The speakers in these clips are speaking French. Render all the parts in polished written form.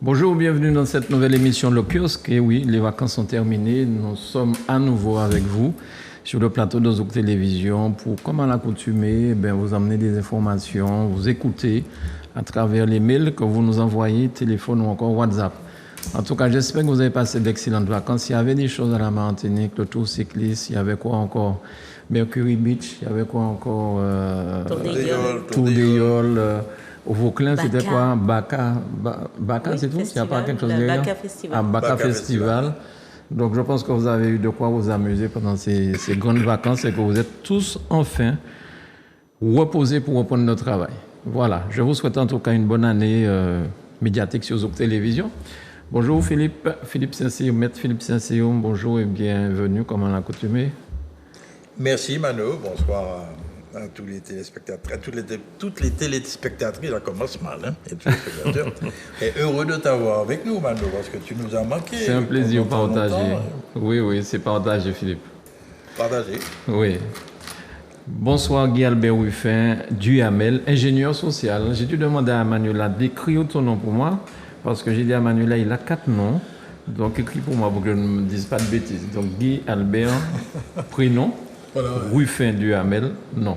Bonjour, bienvenue dans cette nouvelle émission Le Kiosque. Et oui, les vacances sont terminées. Nous sommes à nouveau avec vous sur le plateau de Zouk Télévision pour, comme à l'accoutumée, vous amener des informations, vous écouter à travers les mails que vous nous envoyez, téléphone ou encore WhatsApp. En tout cas, j'espère que vous avez passé d'excellentes vacances. Il y avait des choses à la Martinique, le Tour cycliste, il y avait quoi encore? Mercury Beach, il y avait quoi encore? Tour des Yoles. Au Vauclin, c'était quoi? Baka, oui, c'est tout? Il n'y a pas quelque chose derrière? Baka Festival. Baka Festival. Donc, je pense que vous avez eu de quoi vous amuser pendant ces grandes vacances et que vous êtes tous enfin reposés pour reprendre notre travail. Voilà. Je vous souhaite en tout cas une bonne année médiatique sur Zouk Télévision. Bonjour Philippe Saint-Cyr, Maître Philippe Saint-Cyr, bonjour et bienvenue comme à l'accoutumée. Merci Mano, bonsoir à tous les téléspectateurs, à toutes les téléspectatrices, ça commence mal, hein, et tous les spectateurs. Et heureux de t'avoir avec nous Mano, parce que tu nous as manqué. C'est un plaisir partagé. Oui, c'est partagé Philippe. Partagé. Oui. Bonsoir Guy Albert Ruffin, Duhamel, ingénieur social. J'ai dû demander à Manuela d'écrire ton nom pour moi, parce que j'ai dit à Manuela, il a 4 noms. Donc écris pour moi pour que je ne me dise pas de bêtises. Donc Guy Albert, prénom, voilà, ouais. Ruffin Duhamel, non.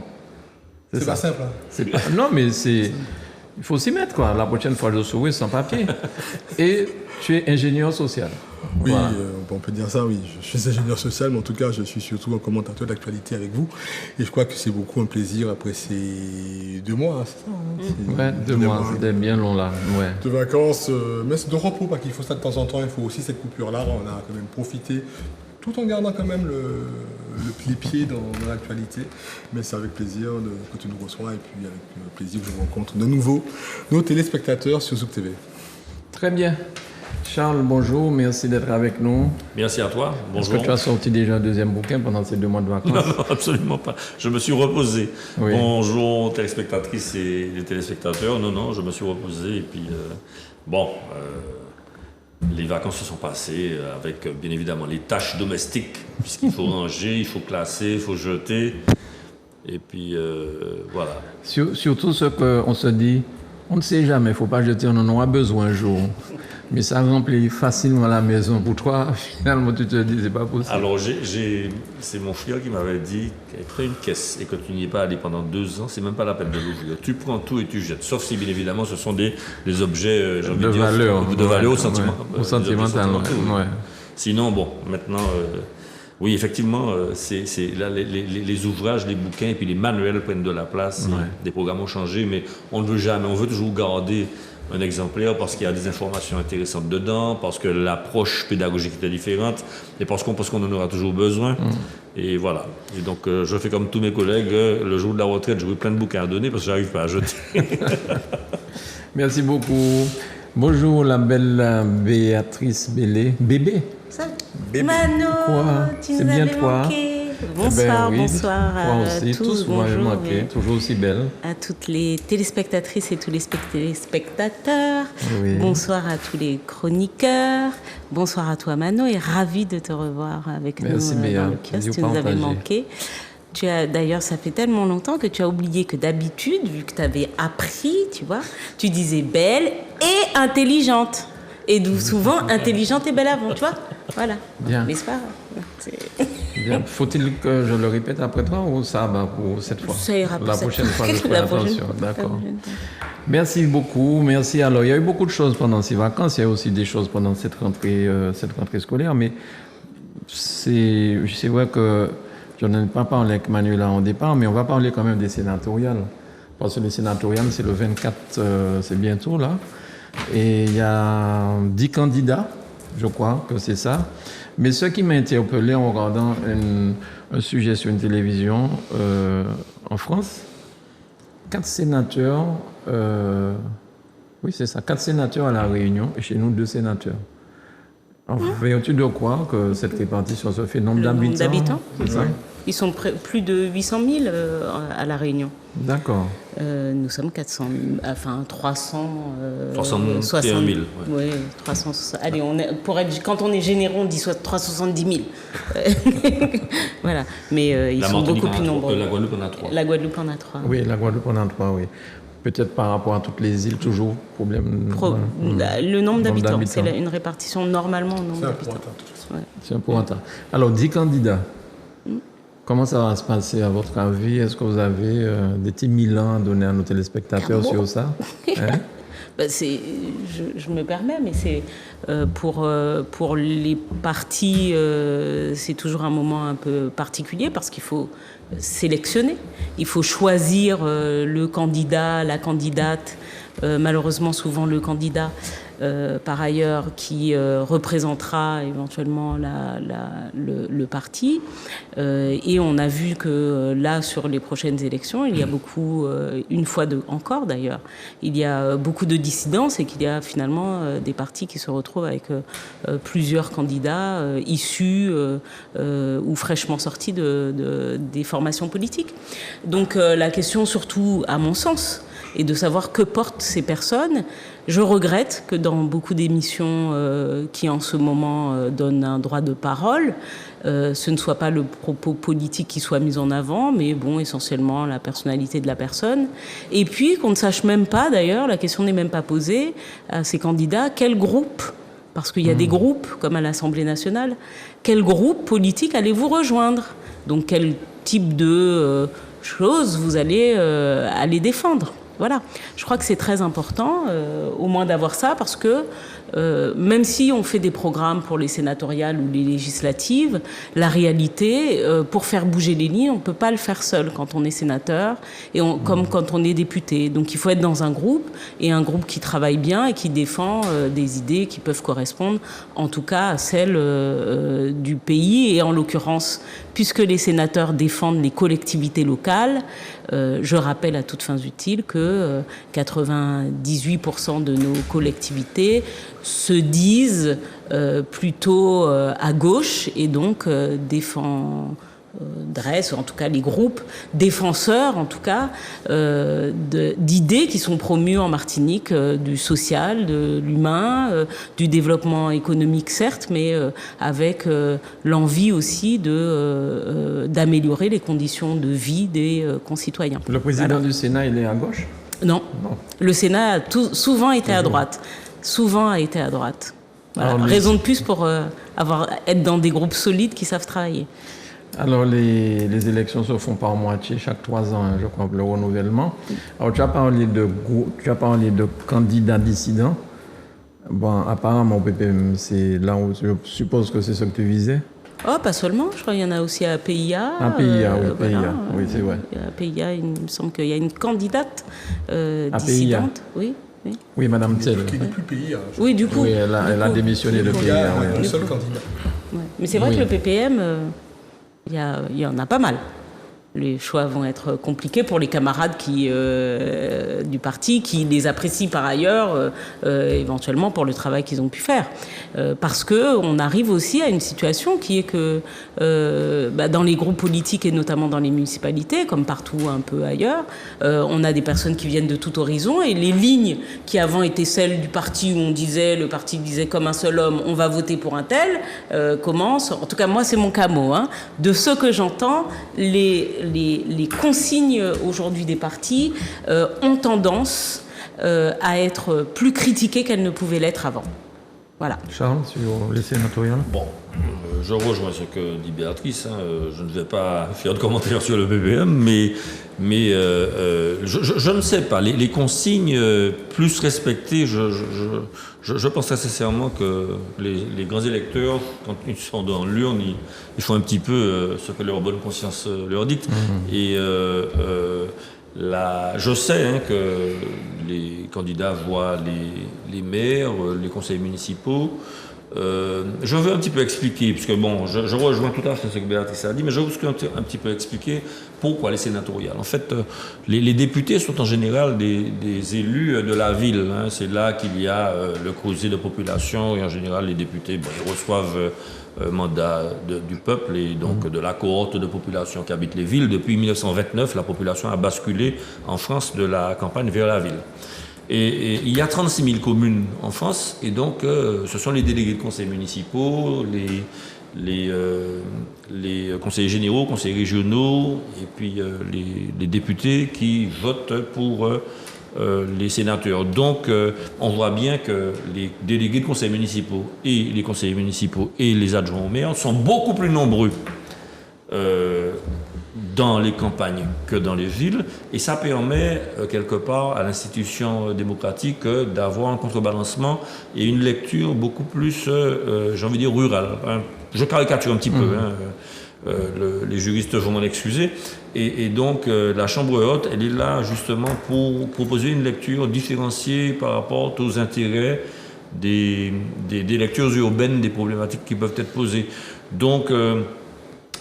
C'est pas simple. Hein. C'est pas, non, mais c'est... Il faut s'y mettre, quoi. La prochaine fois, je souris sans papier. Et tu es ingénieur social. Oui, voilà. On peut dire ça, oui. Je suis ingénieur social, mais en tout cas, je suis surtout un commentateur d'actualité avec vous. Et je crois que c'est beaucoup un plaisir après ces 2 mois, hein, c'est ça hein, 2 mois, c'était bien long là. Ouais. De vacances, mais c'est de repos, parce qu'il faut ça de temps en temps. Il faut aussi cette coupure-là. On a quand même profité, tout en gardant quand même les pieds dans l'actualité. Mais c'est avec plaisir que tu nous reçois et puis avec plaisir que je rencontre de nouveau nos téléspectateurs sur Zouk TV. Très bien. Charles, bonjour, merci d'être avec nous. Merci à toi, bonjour. Est-ce que tu as sorti déjà un 2e bouquin pendant ces 2 mois de vacances? Non, absolument pas. Je me suis reposé. Oui. Bonjour téléspectatrices et les téléspectateurs. Non, je me suis reposé et puis les vacances se sont passées avec bien évidemment les tâches domestiques, puisqu'il faut ranger, il faut classer, il faut jeter. Et puis voilà. Surtout ce qu'on se dit, on ne sait jamais, il ne faut pas jeter, on en aura besoin un jour. Mais ça remplit facilement la maison pour toi. Finalement, tu te dis, c'est pas possible. Alors, c'est mon frère qui m'avait dit crée une caisse et que tu n'y es pas allé pendant 2 ans, c'est même pas la peine de l'ouvrir. Tu prends tout et tu jettes. Sauf si, bien évidemment, ce sont des objets de valeur sentimental. Ouais. Sinon, bon, maintenant, oui, effectivement, c'est là les ouvrages, les bouquins et puis les manuels prennent de la place. Ouais. Des programmes ont changé, mais on ne veut jamais. On veut toujours garder un exemplaire parce qu'il y a des informations intéressantes dedans, parce que l'approche pédagogique était différente et parce qu'on en aura toujours besoin. Et voilà. Et donc, je fais comme tous mes collègues, le jour de la retraite, je veux plein de bouquins à donner parce que je n'arrive pas à jeter. Merci beaucoup. Bonjour, la belle Béatrice Bélé. Bébé. Salut. Bébé. Mano, quoi? Tu nous avais manqué. Bonsoir, oui, bonsoir à tous. Bonjour, manqué, toujours aussi belle. À toutes les téléspectatrices et tous les téléspectateurs. Oui. Bonsoir à tous les chroniqueurs. Bonsoir à toi, Mano, et ravi de te revoir avec Merci, nous dans le kiosque. Tu nous avais manqué. D'ailleurs, ça fait tellement longtemps que tu as oublié que d'habitude, vu que tu avais appris, tu vois, tu disais belle et intelligente. Et d'où souvent intelligente et belle avant, tu vois. Voilà. Bien. Mais c'est pas grave. Bien. Faut-il que je le répète après toi ou ça va pour cette fois? Ça ira pour la prochaine fois, je ferai attention. D'accord. Merci beaucoup. Merci. Alors, il y a eu beaucoup de choses pendant ces vacances. Il y a aussi des choses pendant cette rentrée scolaire. Mais c'est vrai que je n'en ai pas parlé avec Manuela au départ, mais on va parler quand même des sénatoriales. Parce que les sénatoriales, c'est le 24, c'est bientôt là. Et il y a 10 candidats, je crois que c'est ça. Mais ce qui m'a interpellé en regardant un sujet sur une télévision en France, 4 sénateurs, oui c'est ça, 4 sénateurs à La Réunion et chez nous 2 sénateurs. En vertu de quoi que cette répartition se fait? Nombre d'habitants, c'est ça? Ils sont plus de 800 000 à La Réunion. D'accord. Nous sommes 361 000. Oui, 360. Allez, quand on est généreux, on dit 370 000. Voilà. Mais ils sont beaucoup plus nombreux. La Guadeloupe en a 3. La Guadeloupe en a 3. Oui, la Guadeloupe en a 3, oui. Peut-être par rapport à toutes les îles, toujours, problème. Le nombre d'habitants, c'est une répartition normalement au nombre d'habitants. C'est un pourcentage. Alors, 10 candidats. Comment ça va se passer à votre avis? Est-ce que vous avez des petits bilans à donner à nos téléspectateurs sur ça? Je me permets, mais c'est pour les partis, c'est toujours un moment un peu particulier parce qu'il faut sélectionner, il faut choisir le candidat, la candidate, malheureusement souvent le candidat. Par ailleurs, qui représentera éventuellement le parti. Et on a vu que là, sur les prochaines élections, il y a beaucoup, une fois encore d'ailleurs, il y a beaucoup de dissidence et qu'il y a finalement des partis qui se retrouvent avec plusieurs candidats issus ou fraîchement sortis des formations politiques. Donc la question surtout, à mon sens, est de savoir que portent ces personnes. Je regrette que dans beaucoup d'émissions qui en ce moment donnent un droit de parole, ce ne soit pas le propos politique qui soit mis en avant, mais bon, essentiellement la personnalité de la personne. Et puis qu'on ne sache même pas, d'ailleurs, la question n'est même pas posée à ces candidats, quel groupe, parce qu'il y a des groupes, comme à l'Assemblée nationale, quel groupe politique allez-vous rejoindre? Donc quel type de choses vous allez aller défendre? Voilà, je crois que c'est très important, au moins d'avoir ça, parce que même si on fait des programmes pour les sénatoriales ou les législatives, la réalité, pour faire bouger les lignes, on ne peut pas le faire seul quand on est sénateur, comme quand on est député. Donc il faut être dans un groupe, et un groupe qui travaille bien et qui défend des idées qui peuvent correspondre, en tout cas, à celles du pays, et en l'occurrence, puisque les sénateurs défendent les collectivités locales, je rappelle à toutes fins utiles que 98% de nos collectivités se disent plutôt à gauche et donc dressent, en tout cas les groupes défenseurs, en tout cas, d'idées qui sont promues en Martinique, du social, de l'humain, du développement économique certes, mais avec l'envie aussi d'améliorer les conditions de vie des concitoyens. Le président du Sénat, il est à gauche? Non. Le Sénat a souvent été à droite. Souvent a été à droite. Voilà. Raison de plus pour être dans des groupes solides qui savent travailler. Alors, les élections se font par moitié, chaque 3 ans, je crois, le renouvellement. Alors, tu as parlé de candidats dissidents. Bon, apparemment, au PPM, c'est là où je suppose que c'est ce que tu visais. Oh, pas seulement. Je crois qu'il y en a aussi à PIA. À PIA, oui, c'est vrai. À PIA, il me semble qu'il y a une candidate dissidente. Oui. Oui, Madame Thiel. Qui n'est plus PIA. Oui, du coup. Oui, elle a démissionné de PIA. Il y a un seul candidat. Ouais. Mais c'est vrai que le PPM... il y en a pas mal. Les choix vont être compliqués pour les camarades du parti qui les apprécient par ailleurs, éventuellement pour le travail qu'ils ont pu faire. Parce qu'on arrive aussi à une situation qui est que dans les groupes politiques et notamment dans les municipalités, comme partout un peu ailleurs, on a des personnes qui viennent de tout horizon et les lignes qui avant étaient celles du parti où le parti disait comme un seul homme, on va voter pour un tel, commencent, en tout cas moi c'est mon camo, de ce que j'entends, les consignes aujourd'hui des partis ont tendance à être plus critiquées qu'elles ne pouvaient l'être avant. Voilà. Charles, sur les sénatoriales? Bon, je rejoins ce que dit Béatrice. Je ne vais pas faire de commentaires sur le PPM, mais je ne sais pas. Les consignes plus respectées, je pense très sincèrement que les grands électeurs, quand ils sont dans l'urne, ils font un petit peu ce que leur bonne conscience leur dicte. Et je sais que les candidats voient les maires, les conseils municipaux. Je veux un petit peu expliquer, puisque bon, je rejoins tout à fait ce que Béatrice a dit, mais je veux un petit peu expliquer pourquoi les sénatoriales. En fait, les députés sont en général des élus de la ville. C'est là qu'il y a le creuset de population, et en général, les députés ils reçoivent mandat du peuple et donc de la cohorte de population qui habite les villes. Depuis 1929, la population a basculé en France de la campagne vers la ville. Et il y a 36 000 communes en France, et donc ce sont les délégués de conseils municipaux, les conseillers généraux, conseillers régionaux, et puis les députés qui votent pour les sénateurs. Donc, on voit bien que les délégués de conseils municipaux et les conseillers municipaux et les adjoints au maire sont beaucoup plus nombreux dans les campagnes que dans les villes, et ça permet quelque part à l'institution démocratique d'avoir un contrebalancement et une lecture beaucoup plus, j'ai envie de dire, rurale. Hein. Je caricature un petit peu, hein, les juristes vont m'en excuser, et donc la Chambre haute, elle est là justement pour proposer une lecture différenciée par rapport aux intérêts des lectures urbaines des problématiques qui peuvent être posées. Donc,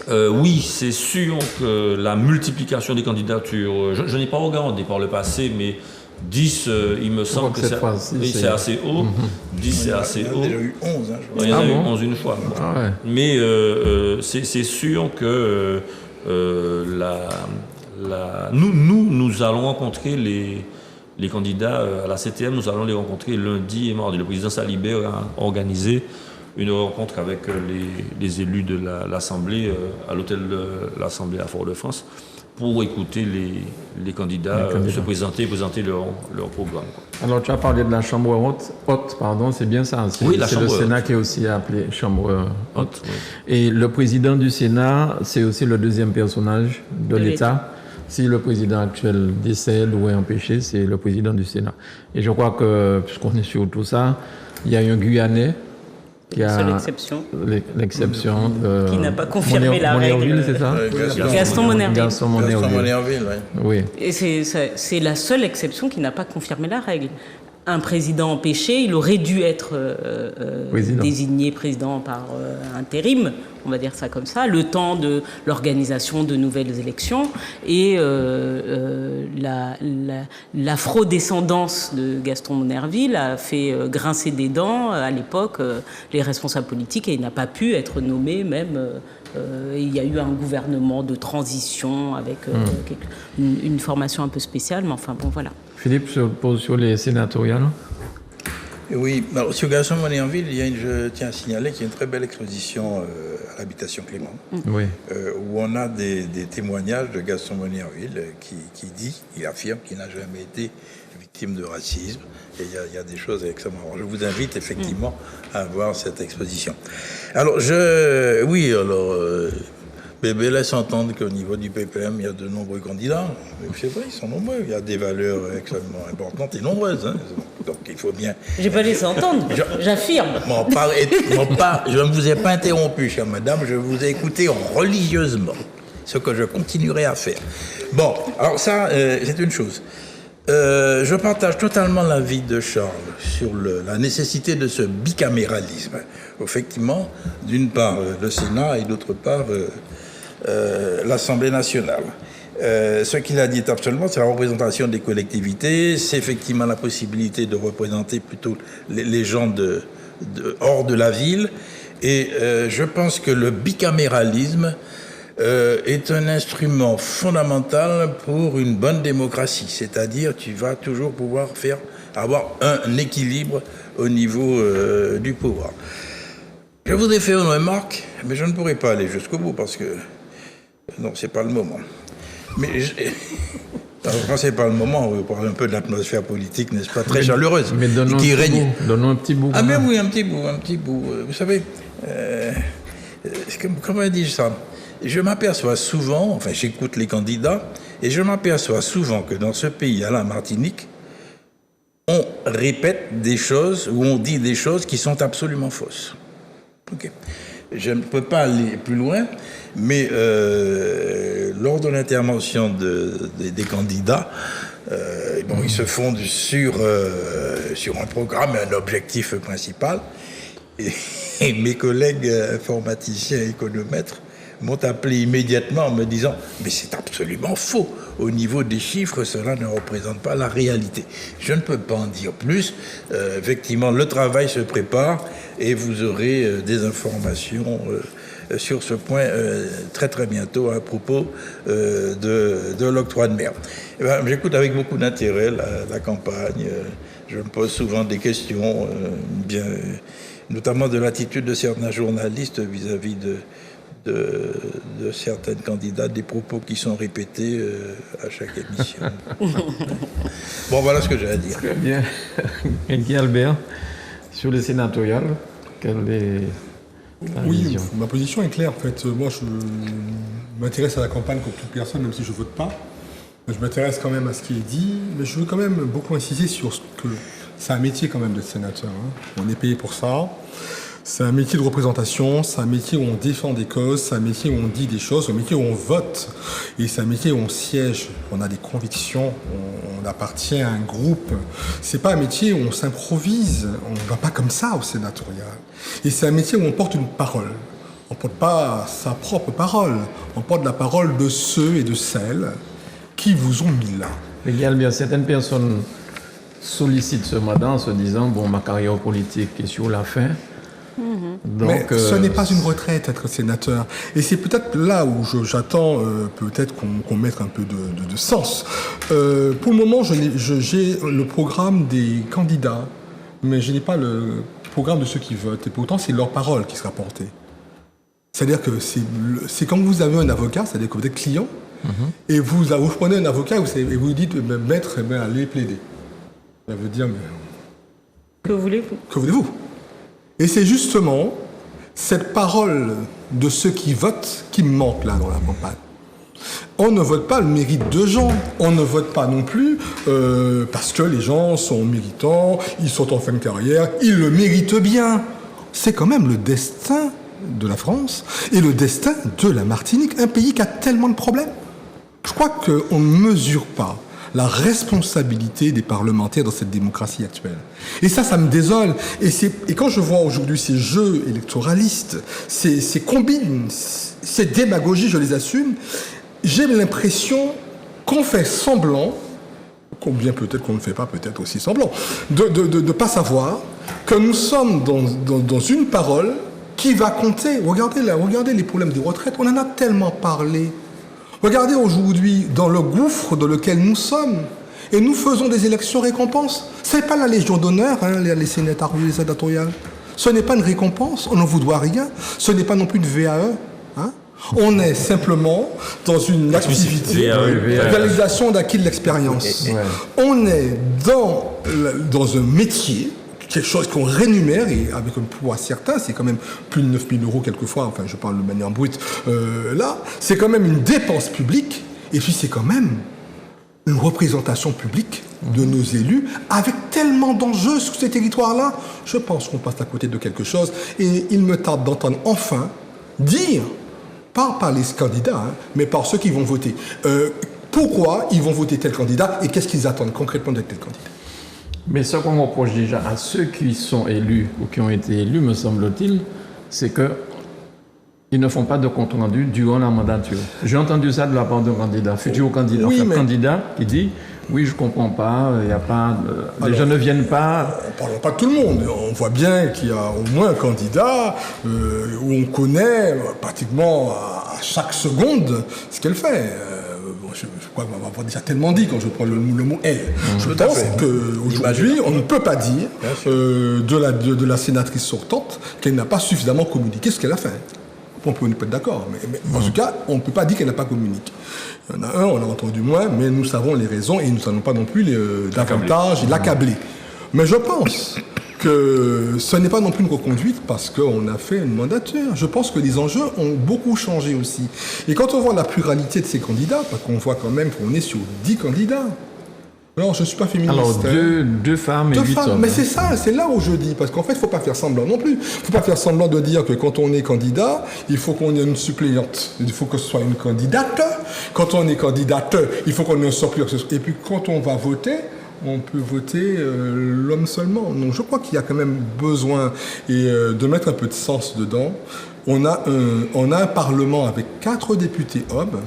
oui, c'est sûr que la multiplication des candidatures, je n'ai pas regardé par le passé, mais 10, il me semble que c'est assez haut. 10, c'est assez haut. Il y en a eu 11, hein, je crois. Il y en a eu 11 une fois. Ah ouais. Mais c'est sûr que nous allons rencontrer les candidats à la CTM, nous allons les rencontrer lundi et mardi. Le président Salibert a organisé une rencontre avec les élus de l'Assemblée à l'hôtel de l'Assemblée à Fort-de-France pour écouter les candidats se présenter et présenter leur programme. Alors, tu as parlé de la Chambre haute, c'est bien ça. C'est le Sénat qui est aussi appelé Chambre haute. Oui. Et le président du Sénat, c'est aussi le deuxième personnage de l'État. Si le président actuel décède ou est empêché, c'est le président du Sénat. Et je crois que, puisqu'on est sur tout ça, il y a un Guyanais qui a l'exception qui n'a pas confirmé la règle. C'est ça? Gaston Monnerville. Gaston Monnerville, oui. Et c'est la seule exception qui n'a pas confirmé la règle. Un président empêché, il aurait dû être désigné président par intérim, on va dire ça comme ça, le temps de l'organisation de nouvelles élections. Et l'afro-descendance de Gaston Monnerville a fait grincer des dents à l'époque les responsables politiques, et il n'a pas pu être nommé même. Il y a eu un gouvernement de transition avec une formation un peu spéciale, mais enfin bon, voilà. Philippe, sur les sénatoriales. Oui, alors, sur Gaston Monnerville, je tiens à signaler qu'il y a une très belle exposition à l'habitation Clément, où on a des témoignages de Gaston Monnerville qui affirme qu'il n'a jamais été victime de racisme. Et il y a des choses extrêmement... Je vous invite effectivement à voir cette exposition. Alors, Bébé laisse entendre qu'au niveau du PPM, il y a de nombreux candidats. C'est vrai, ils sont nombreux. Il y a des valeurs extrêmement importantes et nombreuses. Hein. Donc, il faut bien... J'ai pas laissé entendre, j'affirme. Je ne vous ai pas interrompu, chère madame. Je vous ai écouté religieusement. Ce que je continuerai à faire. Bon, alors ça, c'est une chose. Je partage totalement l'avis de Charles sur la nécessité de ce bicaméralisme. Effectivement, d'une part le Sénat et d'autre part l'Assemblée nationale. Ce qu'il a dit est absolument, c'est la représentation des collectivités, c'est effectivement la possibilité de représenter plutôt les gens hors de la ville. Et je pense que le bicaméralisme est un instrument fondamental pour une bonne démocratie. C'est-à-dire, tu vas toujours pouvoir avoir un équilibre au niveau du pouvoir. Je voudrais faire une remarque, mais je ne pourrai pas aller jusqu'au bout parce que non, c'est pas le moment. Mais quand c'est pas le moment, on va parler un peu de l'atmosphère politique, n'est-ce pas, très chaleureuse, qui règne. Donnons un petit bout. Ah mais oui, un petit bout. Vous savez, comment dis-je ça? Je m'aperçois souvent, enfin j'écoute les candidats, et je m'aperçois souvent que dans ce pays, à la Martinique, on répète des choses, ou on dit des choses qui sont absolument fausses. Okay. Je ne peux pas aller plus loin, mais lors de l'intervention des candidats, ils se fondent sur un programme, un objectif principal, et mes collègues informaticiens et économètres m'ont appelé immédiatement en me disant « Mais c'est absolument faux. Au niveau des chiffres, cela ne représente pas la réalité. » Je ne peux pas en dire plus. Effectivement, le travail se prépare et vous aurez des informations sur ce point très très bientôt à propos de l'octroi de mer. J'écoute avec beaucoup d'intérêt la campagne. Je me pose souvent des questions, notamment de l'attitude de certains journalistes vis-à-vis de certains candidats, des propos qui sont répétés à chaque émission. Bon, voilà ce que j'ai à dire. Très bien. Et Guy Albert, sur le sénatorial, quelle est ta vision? Ma position est claire. En fait, moi, je m'intéresse à la campagne comme toute personne, même si je ne vote pas. Je m'intéresse quand même à ce qui est dit, mais je veux quand même beaucoup insister sur ce que c'est un métier quand même d'être sénateur. Hein. On est payé pour ça. C'est un métier de représentation, c'est un métier où on défend des causes, c'est un métier où on dit des choses, c'est un métier où on vote. Et c'est un métier où on siège, on a des convictions, on appartient à un groupe. C'est pas un métier où on s'improvise, on ne va pas comme ça au sénatorial. Et c'est un métier où on porte une parole. On ne porte pas sa propre parole, on porte la parole de ceux et de celles qui vous ont mis là. Mais Guy Albert, certaines personnes sollicitent ce matin en se disant, bon, ma carrière politique est sur la fin. Donc, mais ce n'est pas une retraite, être sénateur. Et c'est peut-être là où j'attends peut-être qu'on mette un peu de sens. Pour le moment, j'ai le programme des candidats, mais je n'ai pas le programme de ceux qui votent. Et pourtant, c'est leur parole qui sera portée. C'est-à-dire que c'est quand vous avez un avocat, c'est-à-dire que vous êtes client, et vous prenez un avocat et vous lui dites, maître, allez plaider. Ça veut dire, mais... Que voulez-vous? Que voulez-vous? Et c'est justement cette parole de ceux qui votent qui manque là dans la campagne. On ne vote pas le mérite de gens, on ne vote pas non plus parce que les gens sont méritants, ils sont en fin de carrière, ils le méritent bien. C'est quand même le destin de la France et le destin de la Martinique, un pays qui a tellement de problèmes. Je crois qu'on ne mesure pas la responsabilité des parlementaires dans cette démocratie actuelle. Et ça me désole. Et quand je vois aujourd'hui ces jeux électoralistes, ces combines, ces démagogies, je les assume, j'ai l'impression qu'on fait semblant, combien peut-être qu'on ne fait pas peut-être aussi semblant, de ne pas savoir que nous sommes dans une parole qui va compter. Regardez les problèmes des retraites, on en a tellement parlé. Regardez aujourd'hui dans le gouffre dans lequel nous sommes et nous faisons des élections récompenses. Ce n'est pas la Légion d'honneur, les sénatoriales. Ce n'est pas une récompense, on ne vous doit rien. Ce n'est pas non plus une VAE. On est simplement dans une activité de validation d'acquis de l'expérience. On est dans un métier, quelque chose qu'on rémunère, et avec un poids certain, c'est quand même plus de 9 000 € quelquefois, enfin je parle de manière brute, là, c'est quand même une dépense publique, et puis c'est quand même une représentation publique de nos élus, avec tellement d'enjeux sur ces territoires-là. Je pense qu'on passe à côté de quelque chose, et il me tarde d'entendre enfin dire, pas par les candidats, mais par ceux qui vont voter, pourquoi ils vont voter tel candidat, et qu'est-ce qu'ils attendent concrètement de tel candidat. Mais ce qu'on reproche déjà à ceux qui sont élus ou qui ont été élus, me semble-t-il, c'est qu'ils ne font pas de compte rendu durant la mandature. J'ai entendu ça de la part d'un candidat, futur candidat, candidat qui dit « Oui, je ne comprends pas, il n'y a pas... les gens ne viennent pas... » On ne parle pas de tout le monde. On voit bien qu'il y a au moins un candidat où on connaît pratiquement à chaque seconde ce qu'elle fait. Je crois qu'on va avoir déjà tellement dit quand je prends le mot « elle ». Je pense qu'aujourd'hui, on ne peut pas dire de la sénatrice sortante qu'elle n'a pas suffisamment communiqué ce qu'elle a fait. On peut être d'accord, mais en tout cas, on ne peut pas dire qu'elle n'a pas communiqué. Il y en a un, on a entendu moins, mais nous savons les raisons et nous n'allons pas non plus davantage l'accabler. Mais je pense que ce n'est pas non plus une reconduite parce qu'on a fait une mandature. Je pense que les enjeux ont beaucoup changé aussi. Et quand on voit la pluralité de ces candidats, parce qu'on voit quand même qu'on est sur 10 candidats. Alors, je ne suis pas féministe. Alors, deux femmes et 8 hommes. Mais c'est ça, c'est là où je dis. Parce qu'en fait, il ne faut pas faire semblant non plus. Il ne faut pas faire semblant de dire que quand on est candidat, il faut qu'on ait une suppléante. Il faut que ce soit une candidate. Quand on est candidate, il faut qu'on ait un suppléant. Et puis, quand on va voter, on peut voter l'homme seulement. Donc, je crois qu'il y a quand même besoin de mettre un peu de sens dedans. On a un Parlement avec 4 députés hommes.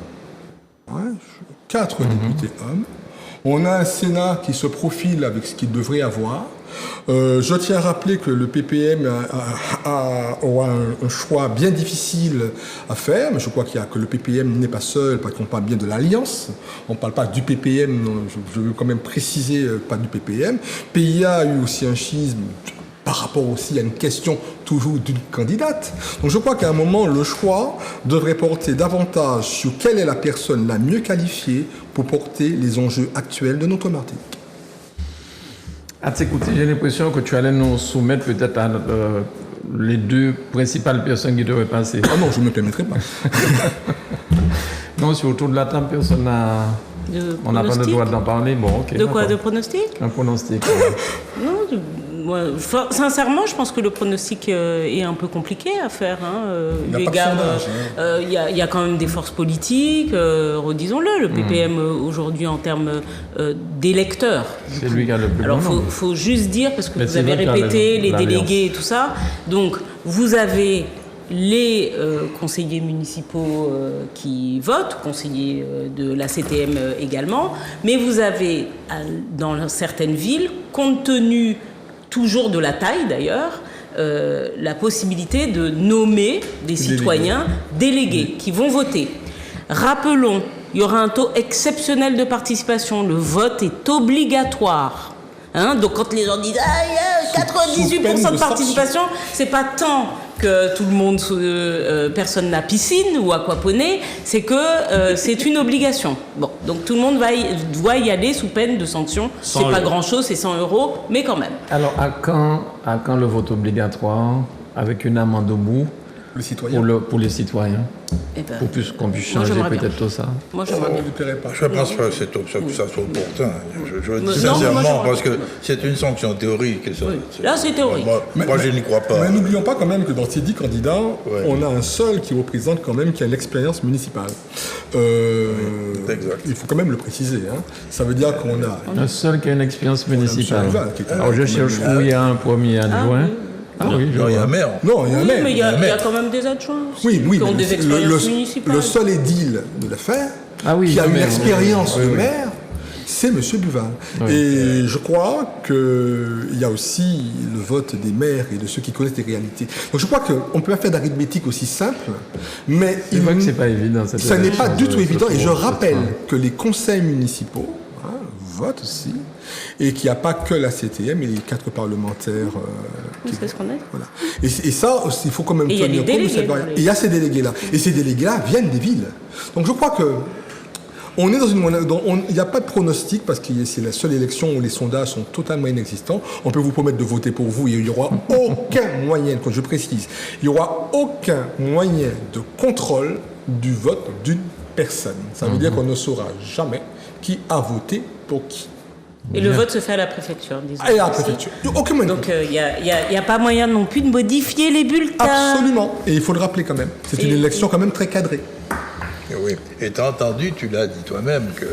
4 députés hommes. On a un Sénat qui se profile avec ce qu'il devrait avoir. Je tiens à rappeler que le PPM aura un choix bien difficile à faire, mais je crois que le PPM n'est pas seul, parce qu'on parle bien de l'Alliance. On ne parle pas du PPM, non, je veux quand même préciser, pas du PPM. PIA a eu aussi un schisme par rapport aussi à une question toujours d'une candidate. Donc je crois qu'à un moment, le choix devrait porter davantage sur quelle est la personne la mieux qualifiée pour porter les enjeux actuels de notre Martinique. À t'écouter, j'ai l'impression que tu allais nous soumettre peut-être à les deux principales personnes qui devraient passer. Ah non, je ne me permettrai pas. Non, si autour de la table, personne n'a... On n'a pas le droit d'en parler. Bon, ok. De quoi? De pronostic? Un pronostic. Non, moi, sincèrement, je pense que le pronostic est un peu compliqué à faire. Il n'y a pas de sondage. Il y a quand même des forces politiques, redisons-le. Le PPM aujourd'hui en termes d'électeurs. C'est lui qui a le plus Alors, bon nombre. il faut juste dire, parce que Mais vous c'est avez vrai qu'il y a répété les l'alliance. délégués et tout ça. Donc, vous avez les conseillers municipaux qui votent, conseillers de la CTM également, mais vous avez dans certaines villes, compte tenu toujours de la taille d'ailleurs, la possibilité de nommer des citoyens délégués qui vont voter. Rappelons, il y aura un taux exceptionnel de participation, le vote est obligatoire. Donc quand les gens disent « 98% de participation », c'est pas tant que tout le monde, personne n'a piscine ou aquaponie, c'est que c'est une obligation. Bon, donc tout le monde doit y aller sous peine de sanction. C'est pas grand-chose, c'est 100 €, mais quand même. Alors, à quand le vote obligatoire avec une amende au bout Le citoyen. pour les citoyens? Pour qu'on puisse changer peut-être tout ça. Moi, j'aimerais bien. Je ne pense pas que ça soit opportun. Je le dis Non, sincèrement, moi, parce que c'est une sanction théorique. Là, c'est théorique. Moi, je n'y crois pas. Mais n'oublions pas quand même que dans ces 10 candidats, on a un seul qui représente quand même qui a l'expérience municipale. Exact. Il faut quand même le préciser. Ça veut dire qu'on a... Un seul qui a une expérience municipale. Duval, qui était- Alors, je cherche où il y a un premier adjoint. Ah oui, je Non, il y a vois. un maire. Non, il y a un Oui, maire. mais il y a quand même des adjoints aussi, Oui, qui ont mais des expériences le municipales. seul édile de l'affaire, Ah oui, qui a une maire, expérience oui, de oui. maire, c'est M. Buval. Oui. Et je crois qu'il y a aussi le vote des maires et de ceux qui connaissent les réalités. Donc je crois qu'on peut pas faire d'arithmétique aussi simple, mais C'est vrai que c'est pas évident. cette ça n'est pas élection du de tout évident. Et je ce soir. rappelle que les conseils municipaux votent aussi, et qu'il n'y a pas que la CTM et les 4 parlementaires. C'est ce qu'on a. Voilà. Et ça, aussi, il faut quand même Et il y a tenir les compte de délégués, cette variable. Et il y a ces délégués-là. Et ces délégués-là viennent des villes. Donc je crois que on est dans une... Il n'y a pas de pronostic parce que c'est la seule élection où les sondages sont totalement inexistants. On peut vous promettre de voter pour vous et il n'y aura aucun moyen, quand je précise, il n'y aura aucun moyen de contrôle du vote d'une personne. Ça veut dire qu'on ne saura jamais qui a voté pour qui. Et le vote se fait à la préfecture, disons. Et à la préfecture. Aucun moyen. Donc il n'y a pas moyen non plus de modifier les bulletins. Absolument. Et il faut le rappeler quand même. C'est une élection quand même très cadrée. Oui. Et tu as entendu, tu l'as dit toi-même, que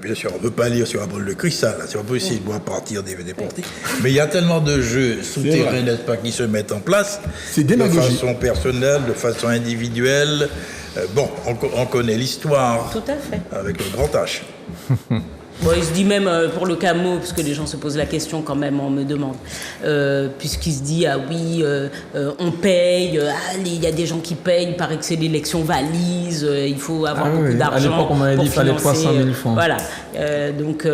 bien sûr, on ne peut pas lire sur la boule de cristal, c'est pas possible, on va partir des portiques. Mais il y a tellement de jeux souterrains, n'est-ce pas, qui se mettent en place, C'est de démagogique. façon personnelle, de façon individuelle. Bon, on connaît l'histoire Tout à fait. avec le grand H. Bon, il se dit même pour le camo, parce que les gens se posent la question quand même, on me demande, puisqu'il se dit, ah oui, on paye, il y a des gens qui payent, il paraît que c'est l'élection valise, il faut avoir beaucoup d'argent. À l'époque, on m'avait dit qu'il fallait financer, 300 000 francs. Voilà. Donc,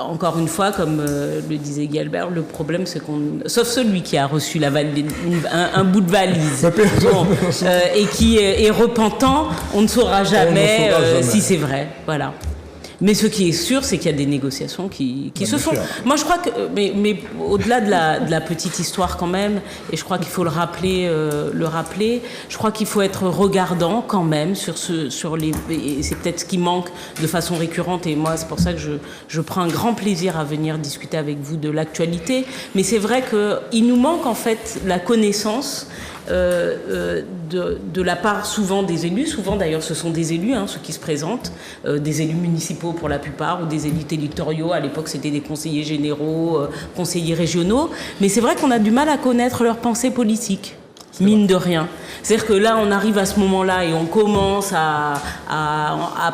encore une fois, comme le disait Guilbert, le problème, c'est qu'on... Sauf celui qui a reçu un bout de valise bon, et qui est repentant, on ne saura jamais, si c'est vrai. Voilà. Mais ce qui est sûr, c'est qu'il y a des négociations qui se font. Moi, je crois que, mais au-delà de la petite histoire quand même, et je crois qu'il faut le rappeler, je crois qu'il faut être regardant quand même sur les, et c'est peut-être ce qui manque de façon récurrente. Et moi, c'est pour ça que je prends un grand plaisir à venir discuter avec vous de l'actualité. Mais c'est vrai qu'il nous manque en fait la connaissance. De la part souvent des élus, souvent d'ailleurs ce sont des élus, ceux qui se présentent, des élus municipaux pour la plupart, ou des élus territoriaux, à l'époque c'était des conseillers généraux, conseillers régionaux, mais c'est vrai qu'on a du mal à connaître leurs pensées politiques, mine de rien. C'est-à-dire que là on arrive à ce moment-là et on commence à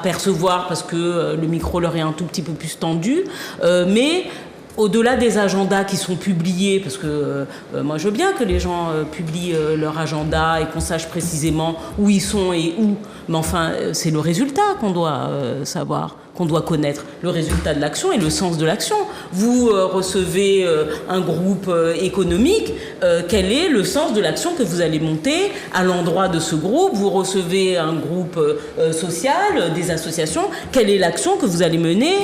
percevoir, parce que le micro leur est un tout petit peu plus tendu, mais... Au-delà des agendas qui sont publiés, parce que moi je veux bien que les gens publient leur agenda et qu'on sache précisément où ils sont et où, mais enfin c'est le résultat qu'on doit savoir, qu'on doit connaître, le résultat de l'action et le sens de l'action. Vous recevez un groupe économique, quel est le sens de l'action que vous allez monter à l'endroit de ce groupe? Vous recevez un groupe social, des associations, quelle est l'action que vous allez mener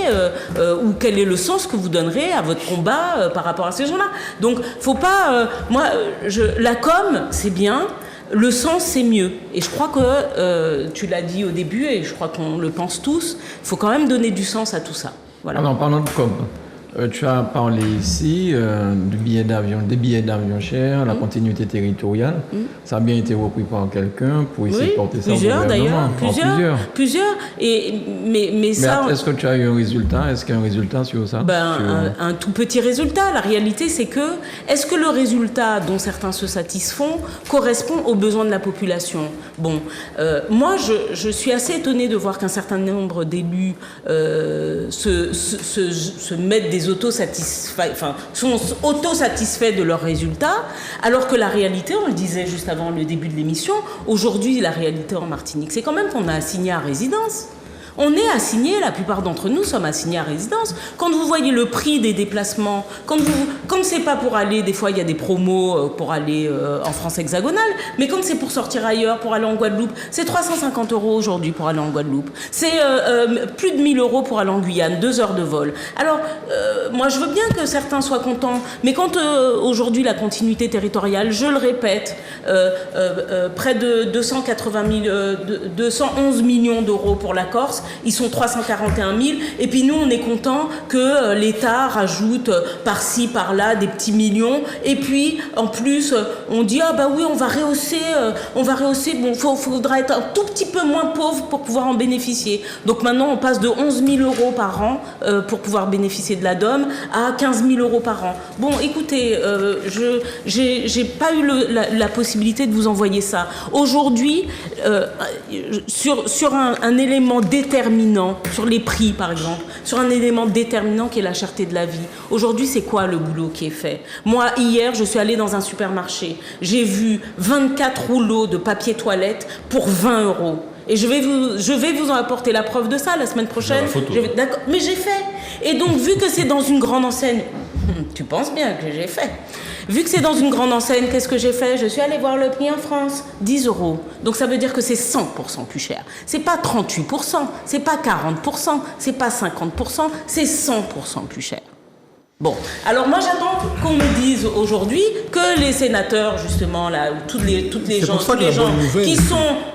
ou quel est le sens que vous donnerez à votre combat par rapport à ces gens-là? Donc, faut pas... la com, c'est bien. Le sens, c'est mieux. Et je crois que, tu l'as dit au début, et je crois qu'on le pense tous, il faut quand même donner du sens à tout ça. Voilà. Alors, parlons de com. Tu as parlé ici des billets d'avion chers, la continuité territoriale. Ça a bien été repris par quelqu'un pour essayer de porter ça au gouvernement. D'ailleurs. Plusieurs. Mais ça... Est-ce que tu as eu un résultat? Est-ce qu'il y a un résultat sur ça? Un tout petit résultat. La réalité, c'est que, est-ce que le résultat dont certains se satisfont correspond aux besoins de la population? Bon, moi, je suis assez étonnée de voir qu'un certain nombre d'élus se mettent des sont autosatisfaits de leurs résultats, alors que la réalité, on le disait juste avant le début de l'émission, aujourd'hui, la réalité en Martinique, c'est quand même qu'on a assigné à résidence. On est assigné, la plupart d'entre nous sommes assignés à résidence. Quand vous voyez le prix des déplacements, quand c'est pas pour aller, des fois il y a des promos pour aller en France hexagonale, mais quand c'est pour sortir ailleurs, pour aller en Guadeloupe, c'est 350 € aujourd'hui pour aller en Guadeloupe. C'est plus de 1000 € pour aller en Guyane, 2 heures de vol. Alors, moi je veux bien que certains soient contents, mais quand aujourd'hui la continuité territoriale, je le répète, près de 211 millions d'euros pour la Corse, ils sont 341 000, et puis nous on est content que l'État rajoute par-ci par-là des petits millions, et puis en plus on dit ah bah oui on va rehausser, bon faudra être un tout petit peu moins pauvre pour pouvoir en bénéficier. Donc maintenant on passe de 11 000 € par an pour pouvoir bénéficier de la DOM à 15 000 € par an. Bon écoutez, j'ai pas eu la possibilité de vous envoyer ça. Aujourd'hui, sur un élément déterminant, sur les prix par exemple, sur un élément déterminant qui est la cherté de la vie. Aujourd'hui, c'est quoi le boulot qui est fait? Moi, hier, je suis allée dans un supermarché. J'ai vu 24 rouleaux de papier toilette pour 20 €. Et je vais vous en apporter la preuve de ça la semaine prochaine. D'accord, mais j'ai fait. Et donc, vu que c'est dans une grande enseigne, tu penses bien que j'ai fait. Vu que c'est dans une grande enseigne, qu'est-ce que j'ai fait? Je suis allée voir le prix en France, 10 €. Donc ça veut dire que c'est 100% plus cher. C'est pas 38%, c'est pas 40%, c'est pas 50%, c'est 100% plus cher. Bon, alors moi j'attends qu'on me dise aujourd'hui que les sénateurs, justement, là, tous les gens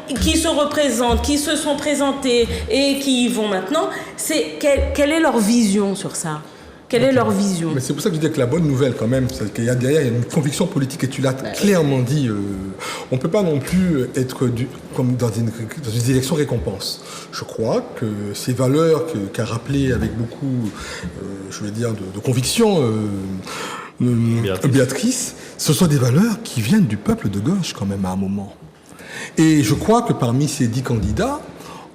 qui se représentent, qui se sont présentés et qui y vont maintenant, quelle est leur vision sur ça? Quelle est leur vision? Mais c'est pour ça que je dis que la bonne nouvelle, quand même, c'est qu'il y a derrière une conviction politique, et tu l'as clairement dit. On ne peut pas non plus être comme dans une élection récompense. Je crois que ces valeurs qu'a rappelé avec beaucoup, de conviction Béatrice, ce sont des valeurs qui viennent du peuple de gauche, quand même, à un moment. Et je crois que parmi ces 10 candidats,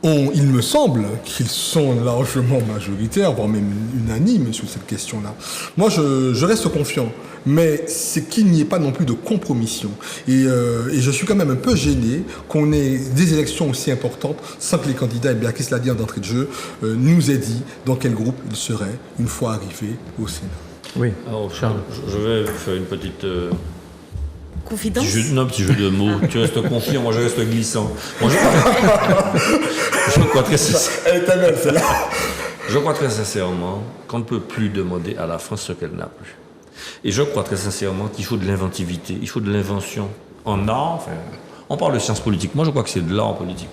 il me semble qu'ils sont largement majoritaires, voire même unanimes sur cette question-là. Moi, je reste confiant, mais c'est qu'il n'y ait pas non plus de compromission. Et je suis quand même un peu gêné qu'on ait des élections aussi importantes sans que les candidats, et Béatrice l'a dit en d'entrée de jeu, nous aient dit dans quel groupe ils seraient une fois arrivés au Sénat. Oui, alors, Charles. Je vais faire une petite... Confidence? Petit jeu de mots. Tu restes confiant, moi je reste glissant. Moi, je crois très sincèrement qu'on ne peut plus demander à la France ce qu'elle n'a plus. Et je crois très sincèrement qu'il faut de l'inventivité, il faut de l'invention. En art, on parle de sciences politiques. Moi je crois que c'est de l'art en politique.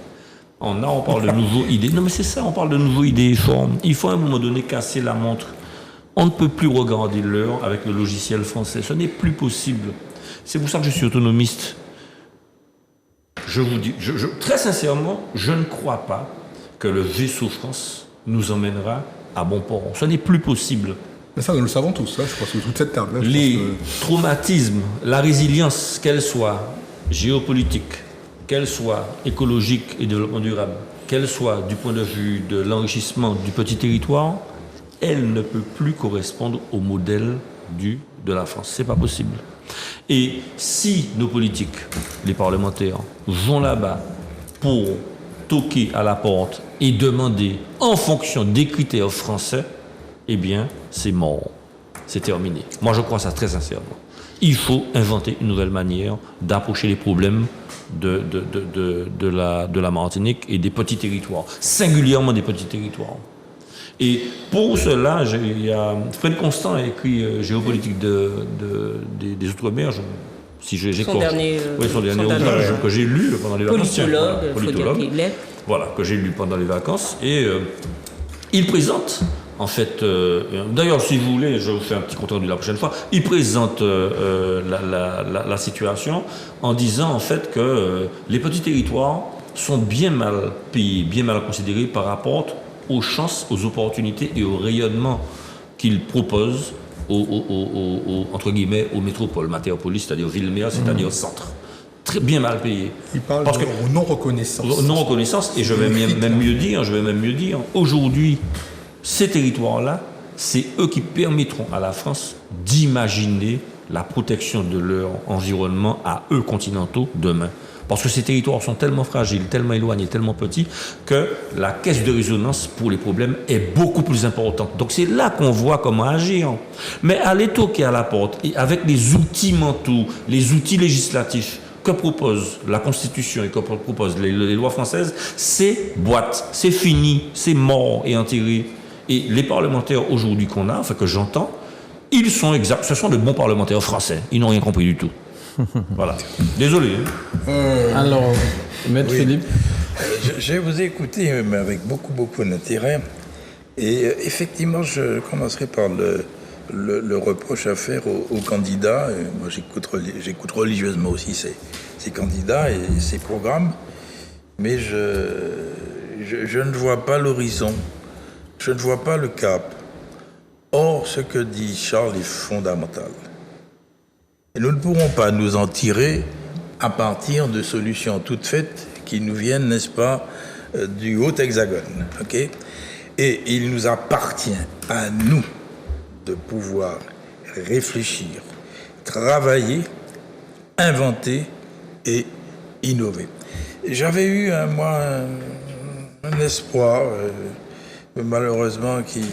En art, on parle de nouveaux idées. Non mais c'est ça, on parle de nouveaux idées et formes. Il faut à un moment donné casser la montre. On ne peut plus regarder l'heure avec le logiciel français. Ce n'est plus possible. C'est pour ça que je suis autonomiste. Je vous dis, très sincèrement, je ne crois pas que le vaisseau France nous emmènera à bon port. Ce n'est plus possible. Mais ça, nous le savons tous, je pense, sur toute cette table. Les traumatismes, la résilience, qu'elle soit géopolitique, qu'elle soit écologique et développement durable, qu'elle soit du point de vue de l'enrichissement du petit territoire, elle ne peut plus correspondre au modèle de la France. C'est pas possible. Et si nos politiques, les parlementaires, vont là-bas pour toquer à la porte et demander en fonction des critères français, eh bien, c'est mort. C'est terminé. Moi, je crois ça très sincèrement. Il faut inventer une nouvelle manière d'approcher les problèmes de la Martinique et des petits territoires, singulièrement des petits territoires. Et pour cela, Fred Constant a écrit Géopolitique des Outre-mer. Son dernier ouvrage que j'ai lu pendant les vacances. Politologue. Voilà, que j'ai lu pendant les vacances. Et il présente, en fait, d'ailleurs, si vous voulez, je vous fais un petit compte rendu la prochaine fois, il présente la situation en disant, en fait, que les petits territoires sont bien mal payés, bien mal considérés par rapport aux chances, aux opportunités et au rayonnement qu'ils proposent entre guillemets, aux métropoles, métropolis, c'est-à-dire ville-mère, c'est-à-dire centre. Très bien mal payé. Il parle de non-reconnaissance. Non-reconnaissance, et je vais même mieux dire, aujourd'hui, ces territoires-là, c'est eux qui permettront à la France d'imaginer la protection de leur environnement à eux continentaux demain. Parce que ces territoires sont tellement fragiles, tellement éloignés, tellement petits, que la caisse de résonance pour les problèmes est beaucoup plus importante. Donc c'est là qu'on voit comment agir. Mais aller toquer à la porte, et avec les outils mentaux, les outils législatifs que propose la Constitution et que proposent les lois françaises, c'est boîte, c'est fini, c'est mort et enterré. Et les parlementaires aujourd'hui qu'on a, enfin que j'entends, ce sont de bons parlementaires français. Ils n'ont rien compris du tout. Voilà. Désolé. Alors, Maître Philippe. Je vous ai écouté, mais avec beaucoup d'intérêt. Et effectivement, je commencerai par le reproche à faire aux candidats. Et moi, j'écoute religieusement aussi ces candidats et ces programmes. Mais je ne vois pas l'horizon. Je ne vois pas le cap. Or, ce que dit Charles est fondamental. Et nous ne pourrons pas nous en tirer à partir de solutions toutes faites qui nous viennent, n'est-ce pas, du haut hexagone. Okay ? Et il nous appartient à nous de pouvoir réfléchir, travailler, inventer et innover. J'avais eu, moi, un espoir, malheureusement, qui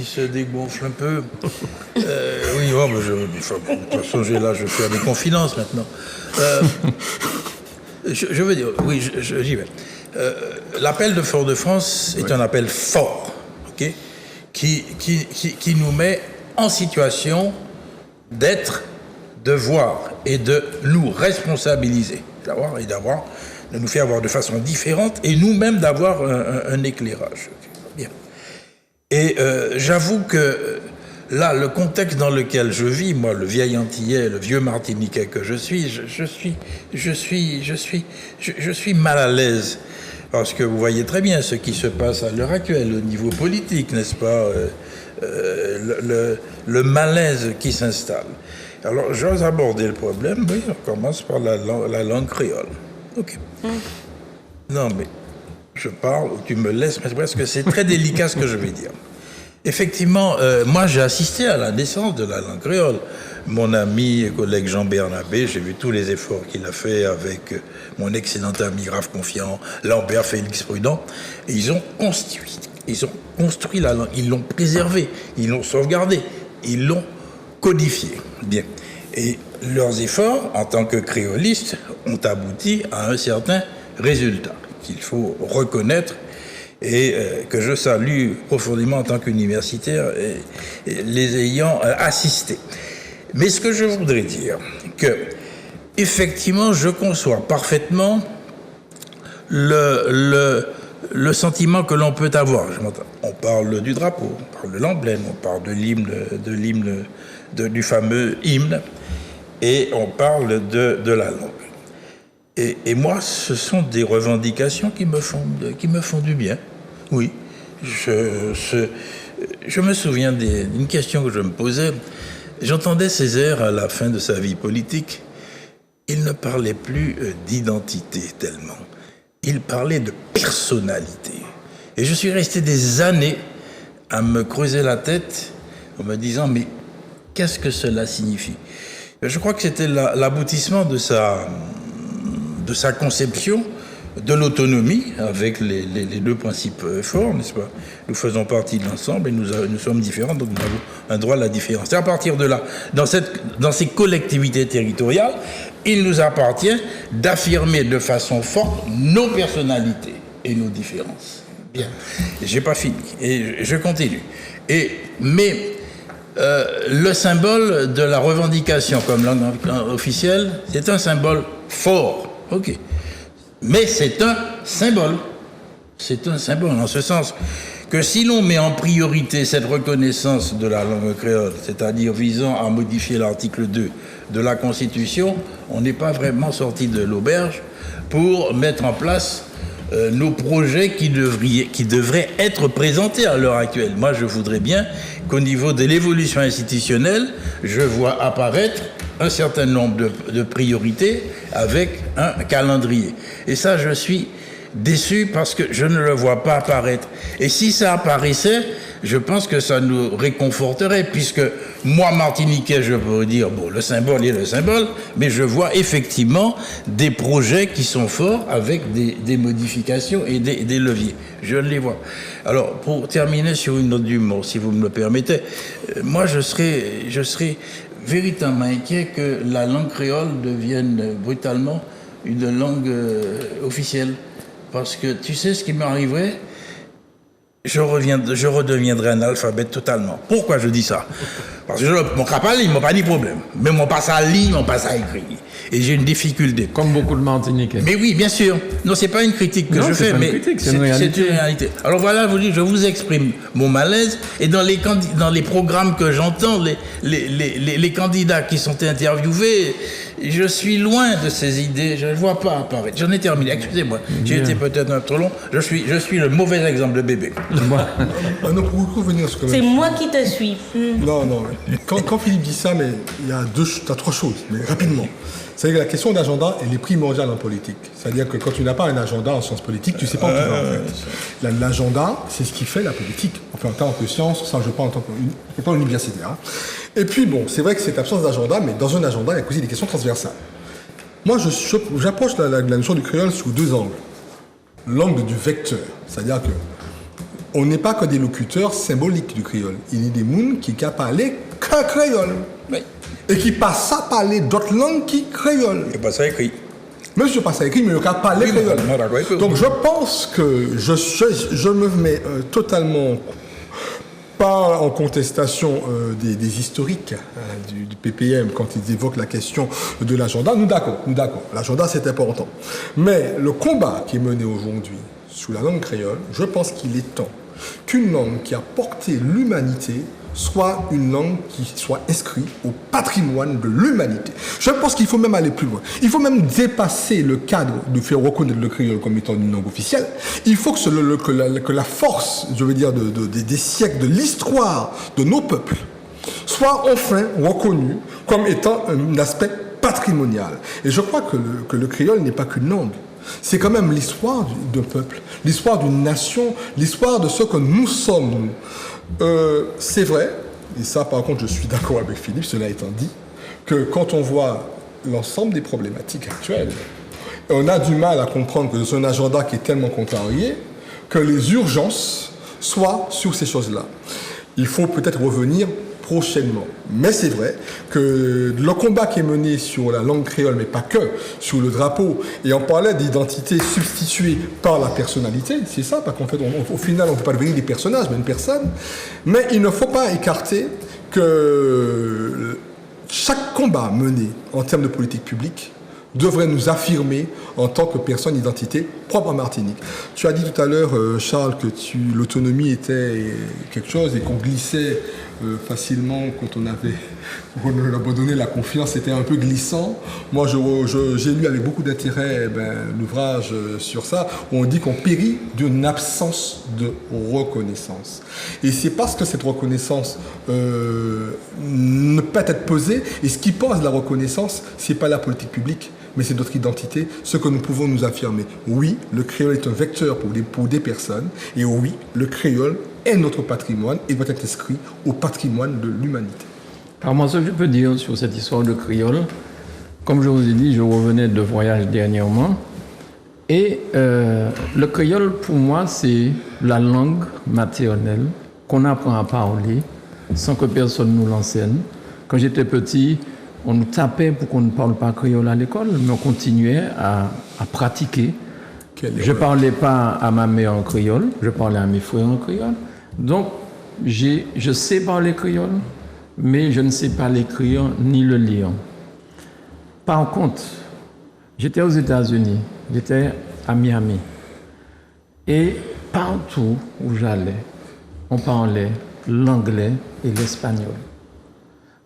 se dégonfle un peu. Oui, bon, de toute façon, je fais des confidences maintenant. Je veux dire, oui, j'y vais. L'appel de Fort-de-France est un appel fort, okay, qui nous met en situation d'être, de voir et de nous responsabiliser, de nous faire voir de façon différente et nous-mêmes d'avoir un éclairage. Bien. Et j'avoue que là, le contexte dans lequel je vis, moi, le vieil Antillais, le vieux Martiniquais que je suis mal à l'aise. Parce que vous voyez très bien ce qui se passe à l'heure actuelle au niveau politique, n'est-ce pas, le malaise qui s'installe. Alors, j'ose aborder le problème, oui, on commence par la langue créole. OK. Non, mais je parle, tu me laisses, parce que c'est très délicat ce que je vais dire. Effectivement, moi j'ai assisté à la naissance de la langue créole. Mon ami et collègue Jean Bernabé, j'ai vu tous les efforts qu'il a fait avec mon excellent ami grave confiant, Lambert Félix Prudent. Et ils ont construit la langue, ils l'ont préservée, ils l'ont sauvegardée, ils l'ont codifiée. Bien. Et leurs efforts, en tant que créolistes, ont abouti à un certain résultat qu'il faut reconnaître et que je salue profondément en tant qu'universitaire et les ayant assistés. Mais ce que je voudrais dire, que effectivement, je conçois parfaitement le sentiment que l'on peut avoir. On parle du drapeau, on parle de l'emblème, on parle de l'hymne, du fameux hymne, et on parle de la langue. Et moi, ce sont des revendications qui me font du bien. Oui, je me souviens d'une question que je me posais. J'entendais Césaire à la fin de sa vie politique. Il ne parlait plus d'identité tellement. Il parlait de personnalité. Et je suis resté des années à me creuser la tête en me disant, mais qu'est-ce que cela signifie ? Je crois que c'était l'aboutissement de sa conception de l'autonomie, avec les deux principes forts, n'est-ce pas? Nous faisons partie de l'ensemble et nous sommes différents, donc nous avons un droit à la différence. Et à partir de là, dans ces collectivités territoriales, il nous appartient d'affirmer de façon forte nos personnalités et nos différences. Bien, j'ai pas fini et je continue. Mais le symbole de la revendication comme langue officielle, c'est un symbole fort, ok. Mais c'est un symbole. C'est un symbole en ce sens que si l'on met en priorité cette reconnaissance de la langue créole, c'est-à-dire visant à modifier l'article 2 de la Constitution, on n'est pas vraiment sorti de l'auberge pour mettre en place nos projets qui devraient être présentés à l'heure actuelle. Moi, je voudrais bien qu'au niveau de l'évolution institutionnelle, je vois apparaître un certain nombre de priorités avec un calendrier. Et ça, je suis déçu parce que je ne le vois pas apparaître. Et si ça apparaissait, je pense que ça nous réconforterait, puisque moi, Martiniquais, je peux dire, bon, le symbole est le symbole, mais je vois effectivement des projets qui sont forts avec des modifications et des leviers. Je les vois. Alors, pour terminer sur une note d'humour, si vous me le permettez, moi, je serais véritablement inquiet que la langue créole devienne brutalement une langue officielle. Parce que tu sais ce qui m'arriverait? Je redeviendrai un alphabète totalement. Pourquoi je dis ça? Parce que mon capable, il m'a pas de problème. Mais mon passe à lire, mon passe à écrire. Et j'ai une difficulté. Comme beaucoup de Martiniquais. Mais oui, bien sûr. Non, c'est pas une critique que je fais, mais c'est une réalité. Alors voilà, je vous exprime mon malaise. Et dans les programmes que j'entends, les candidats qui sont interviewés, je suis loin de ces idées. Je ne vois pas apparaître. J'en ai terminé. Excusez-moi. J'ai été peut-être un peu trop long. Je suis le mauvais exemple de bébé. Non, pour revenir sur c'est moi qui te suis. Non. Quand Philippe dit ça, mais il y a trois choses, mais rapidement. C'est-à-dire que la question d'agenda, elle est primordiale en politique. C'est-à-dire que quand tu n'as pas un agenda en sciences politiques, tu ne sais pas où tu vas en fait. L'agenda, c'est ce qui fait la politique. Enfin, en tant que science, ça je parle en tant qu'universitaire. Hein. Et puis bon, c'est vrai que c'est absence d'agenda, mais dans un agenda, il y a aussi des questions transversales. Moi, j'approche la notion du créole sous deux angles. L'angle du vecteur, c'est-à-dire que on n'est pas que des locuteurs symboliques du créole. Il y a des gens qui ne parlent que créole. Oui. Et qui passent à parler d'autres langues qui créole. Et pas ça écrit. Mais je ne sais pas ça écrit, mais il n'y a pas parler créole. Donc je pense que je me mets totalement pas en contestation des historiques du PPM quand ils évoquent la question de l'agenda. Nous d'accord. L'agenda c'est important. Mais le combat qui est mené aujourd'hui sous la langue créole, je pense qu'il est temps qu'une langue qui a porté l'humanité soit une langue qui soit inscrite au patrimoine de l'humanité. Je pense qu'il faut même aller plus loin. Il faut même dépasser le cadre de faire reconnaître le créole comme étant une langue officielle. Il faut que la force, je veux dire, des siècles, de l'histoire de nos peuples, soit enfin reconnue comme étant un aspect patrimonial. Et je crois que le créole n'est pas qu'une langue. C'est quand même l'histoire d'un peuple, l'histoire d'une nation, l'histoire de ce que nous sommes. C'est vrai, et ça par contre je suis d'accord avec Philippe, cela étant dit, que quand on voit l'ensemble des problématiques actuelles, on a du mal à comprendre que c'est un agenda qui est tellement contrarié que les urgences soient sur ces choses-là. Il faut peut-être revenir prochainement. Mais c'est vrai que le combat qui est mené sur la langue créole, mais pas que, sur le drapeau, et on parlait d'identité substituée par la personnalité, c'est ça, parce qu'en fait, au final, on ne peut pas devenir des personnages, mais une personne. Mais il ne faut pas écarter que chaque combat mené en termes de politique publique devrait nous affirmer en tant que personne d'identité propre à Martinique. Tu as dit tout à l'heure, Charles, que l'autonomie était quelque chose et qu'on glissait facilement quand on abandonné la confiance, c'était un peu glissant. Moi, j'ai lu avec beaucoup d'intérêt l'ouvrage sur ça, où on dit qu'on périt d'une absence de reconnaissance. Et c'est parce que cette reconnaissance ne peut être posée, et ce qui pose la reconnaissance, c'est pas la politique publique, mais c'est notre identité, ce que nous pouvons nous affirmer. Oui, le créole est un vecteur pour des personnes, et oui, le créole est notre patrimoine et doit être inscrit au patrimoine de l'humanité. Alors moi, ce que je peux dire sur cette histoire de créole, comme je vous ai dit, je revenais de voyage dernièrement, Et le créole, pour moi, c'est la langue maternelle qu'on apprend à parler sans que personne nous l'enseigne. Quand j'étais petit, on nous tapait pour qu'on ne parle pas créole à l'école, mais on continuait à pratiquer. Je ne parlais pas à ma mère en créole, je parlais à mes frères en créole. Donc, je sais parler créole, mais je ne sais pas l'écrire ni le lire. Par contre, j'étais aux États-Unis, j'étais à Miami. Et partout où j'allais, on parlait l'anglais et l'espagnol.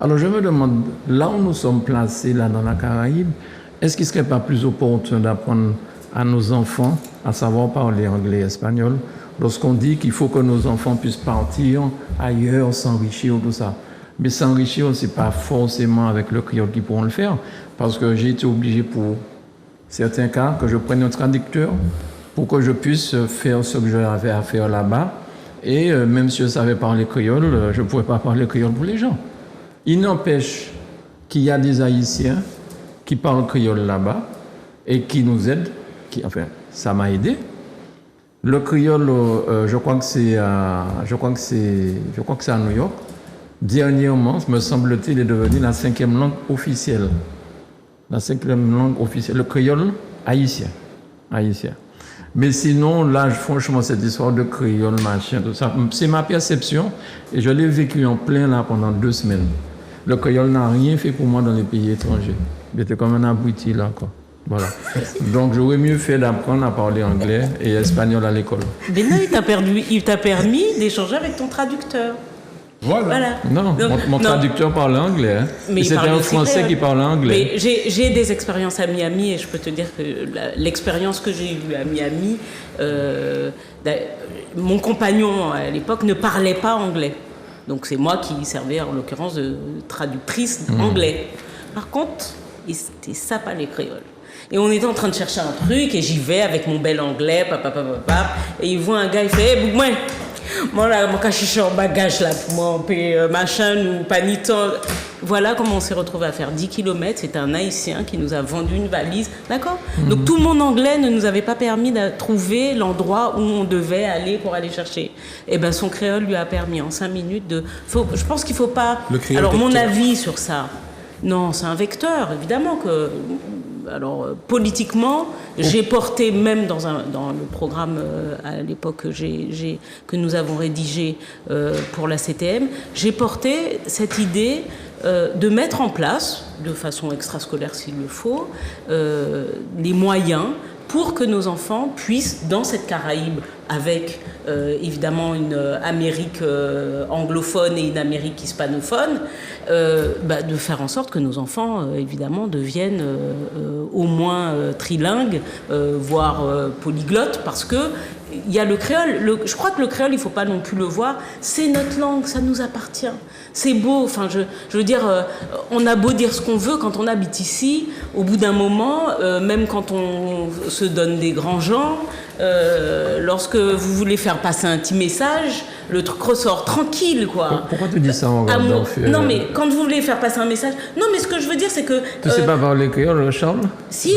Alors je me demande, là où nous sommes placés, là dans la Caraïbe, est-ce qu'il ne serait pas plus opportun d'apprendre à nos enfants à savoir parler anglais et espagnol lorsqu'on dit qu'il faut que nos enfants puissent partir ailleurs, s'enrichir, tout ça. Mais s'enrichir, ce n'est pas forcément avec le créole qu'ils pourront le faire, parce que j'ai été obligé pour certains cas que je prenne un traducteur pour que je puisse faire ce que j'avais à faire là-bas. Et même si je savais parler créole, je ne pouvais pas parler créole pour les gens. Il n'empêche qu'il y a des Haïtiens qui parlent créole là-bas et qui nous aident. Enfin, ça m'a aidé. Le créole, je crois que c'est à New York. Dernièrement, me semble-t-il, est devenu la 5e langue officielle. La 5e langue officielle, le créole haïtien. Mais sinon, là, franchement, cette histoire de créole, machin, tout ça, c'est ma perception et je l'ai vécu en plein là pendant 2 semaines. Le créole n'a rien fait pour moi dans les pays étrangers. J'étais comme un abruti là, quoi. Voilà. Donc, j'aurais mieux fait d'apprendre à parler anglais et espagnol à l'école. Mais non, il t'a permis d'échanger avec ton traducteur. Voilà. Non, mon traducteur parlait anglais. Hein. Mais c'était un Français qui parlait anglais. Mais j'ai des expériences à Miami et je peux te dire que l'expérience que j'ai eue à Miami, mon compagnon à l'époque ne parlait pas anglais. Donc c'est moi qui servais en l'occurrence de traductrice anglais. Par contre, c'était ça pas les créoles. Et on était en train de chercher un truc et j'y vais avec mon bel anglais, et il voit un gars, il fait hey, moi là, mon cachiche en bagage là, pour moi, machin, ou panitant. Voilà comment on s'est retrouvé à faire 10 km. C'était un Haïtien qui nous a vendu une valise, d'accord. Donc tout mon anglais ne nous avait pas permis de trouver l'endroit où on devait aller pour aller chercher. Et ben son créole lui a permis en 5 minutes de. Je pense qu'il faut pas. Alors mon avis sur ça. Non, c'est un vecteur, évidemment que. Alors, politiquement, j'ai porté, même dans le programme à l'époque que nous avons rédigé pour la CTM, j'ai porté cette idée de mettre en place, de façon extrascolaire s'il le faut, les moyens pour que nos enfants puissent, dans cette Caraïbe, avec évidemment une Amérique anglophone et une Amérique hispanophone, de faire en sorte que nos enfants, évidemment, deviennent au moins trilingues, voire polyglottes, parce que il y a le créole. Je crois que le créole, il ne faut pas non plus le voir, c'est notre langue, ça nous appartient. C'est beau, enfin, je veux dire, on a beau dire ce qu'on veut, quand on habite ici, au bout d'un moment, même quand on se donne des grands gens, lorsque vous voulez faire passer un petit message, le truc ressort tranquille, quoi. Pourquoi tu dis ça en regardant Non, mais quand vous voulez faire passer un message... Non, mais ce que je veux dire, c'est que... Tu sais pas parler créole, Charles? Si,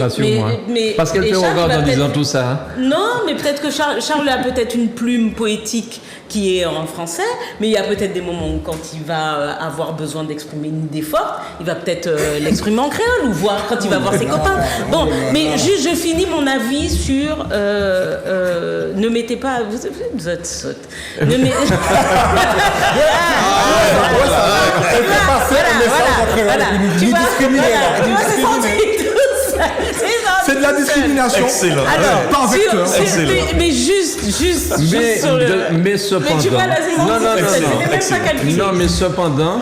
mais... Parce qu'elle te regarde en disant tout ça. Non, mais peut-être que Charles a peut-être une plume poétique qui est en français, mais il y a peut-être des moments où quand il va avoir besoin d'exprimer une idée forte, il va peut-être l'exprimer en créole, ou voir quand il va voir ses copains. Bon, mais juste, je finis mon avis sur... ne mettez pas... Vous êtes sotte. Ne mettez... C'est de la discrimination. Excellent. Pas un vecteur. Mais juste sur le... Mais cependant... Mais tu vois, là, non, mais cependant...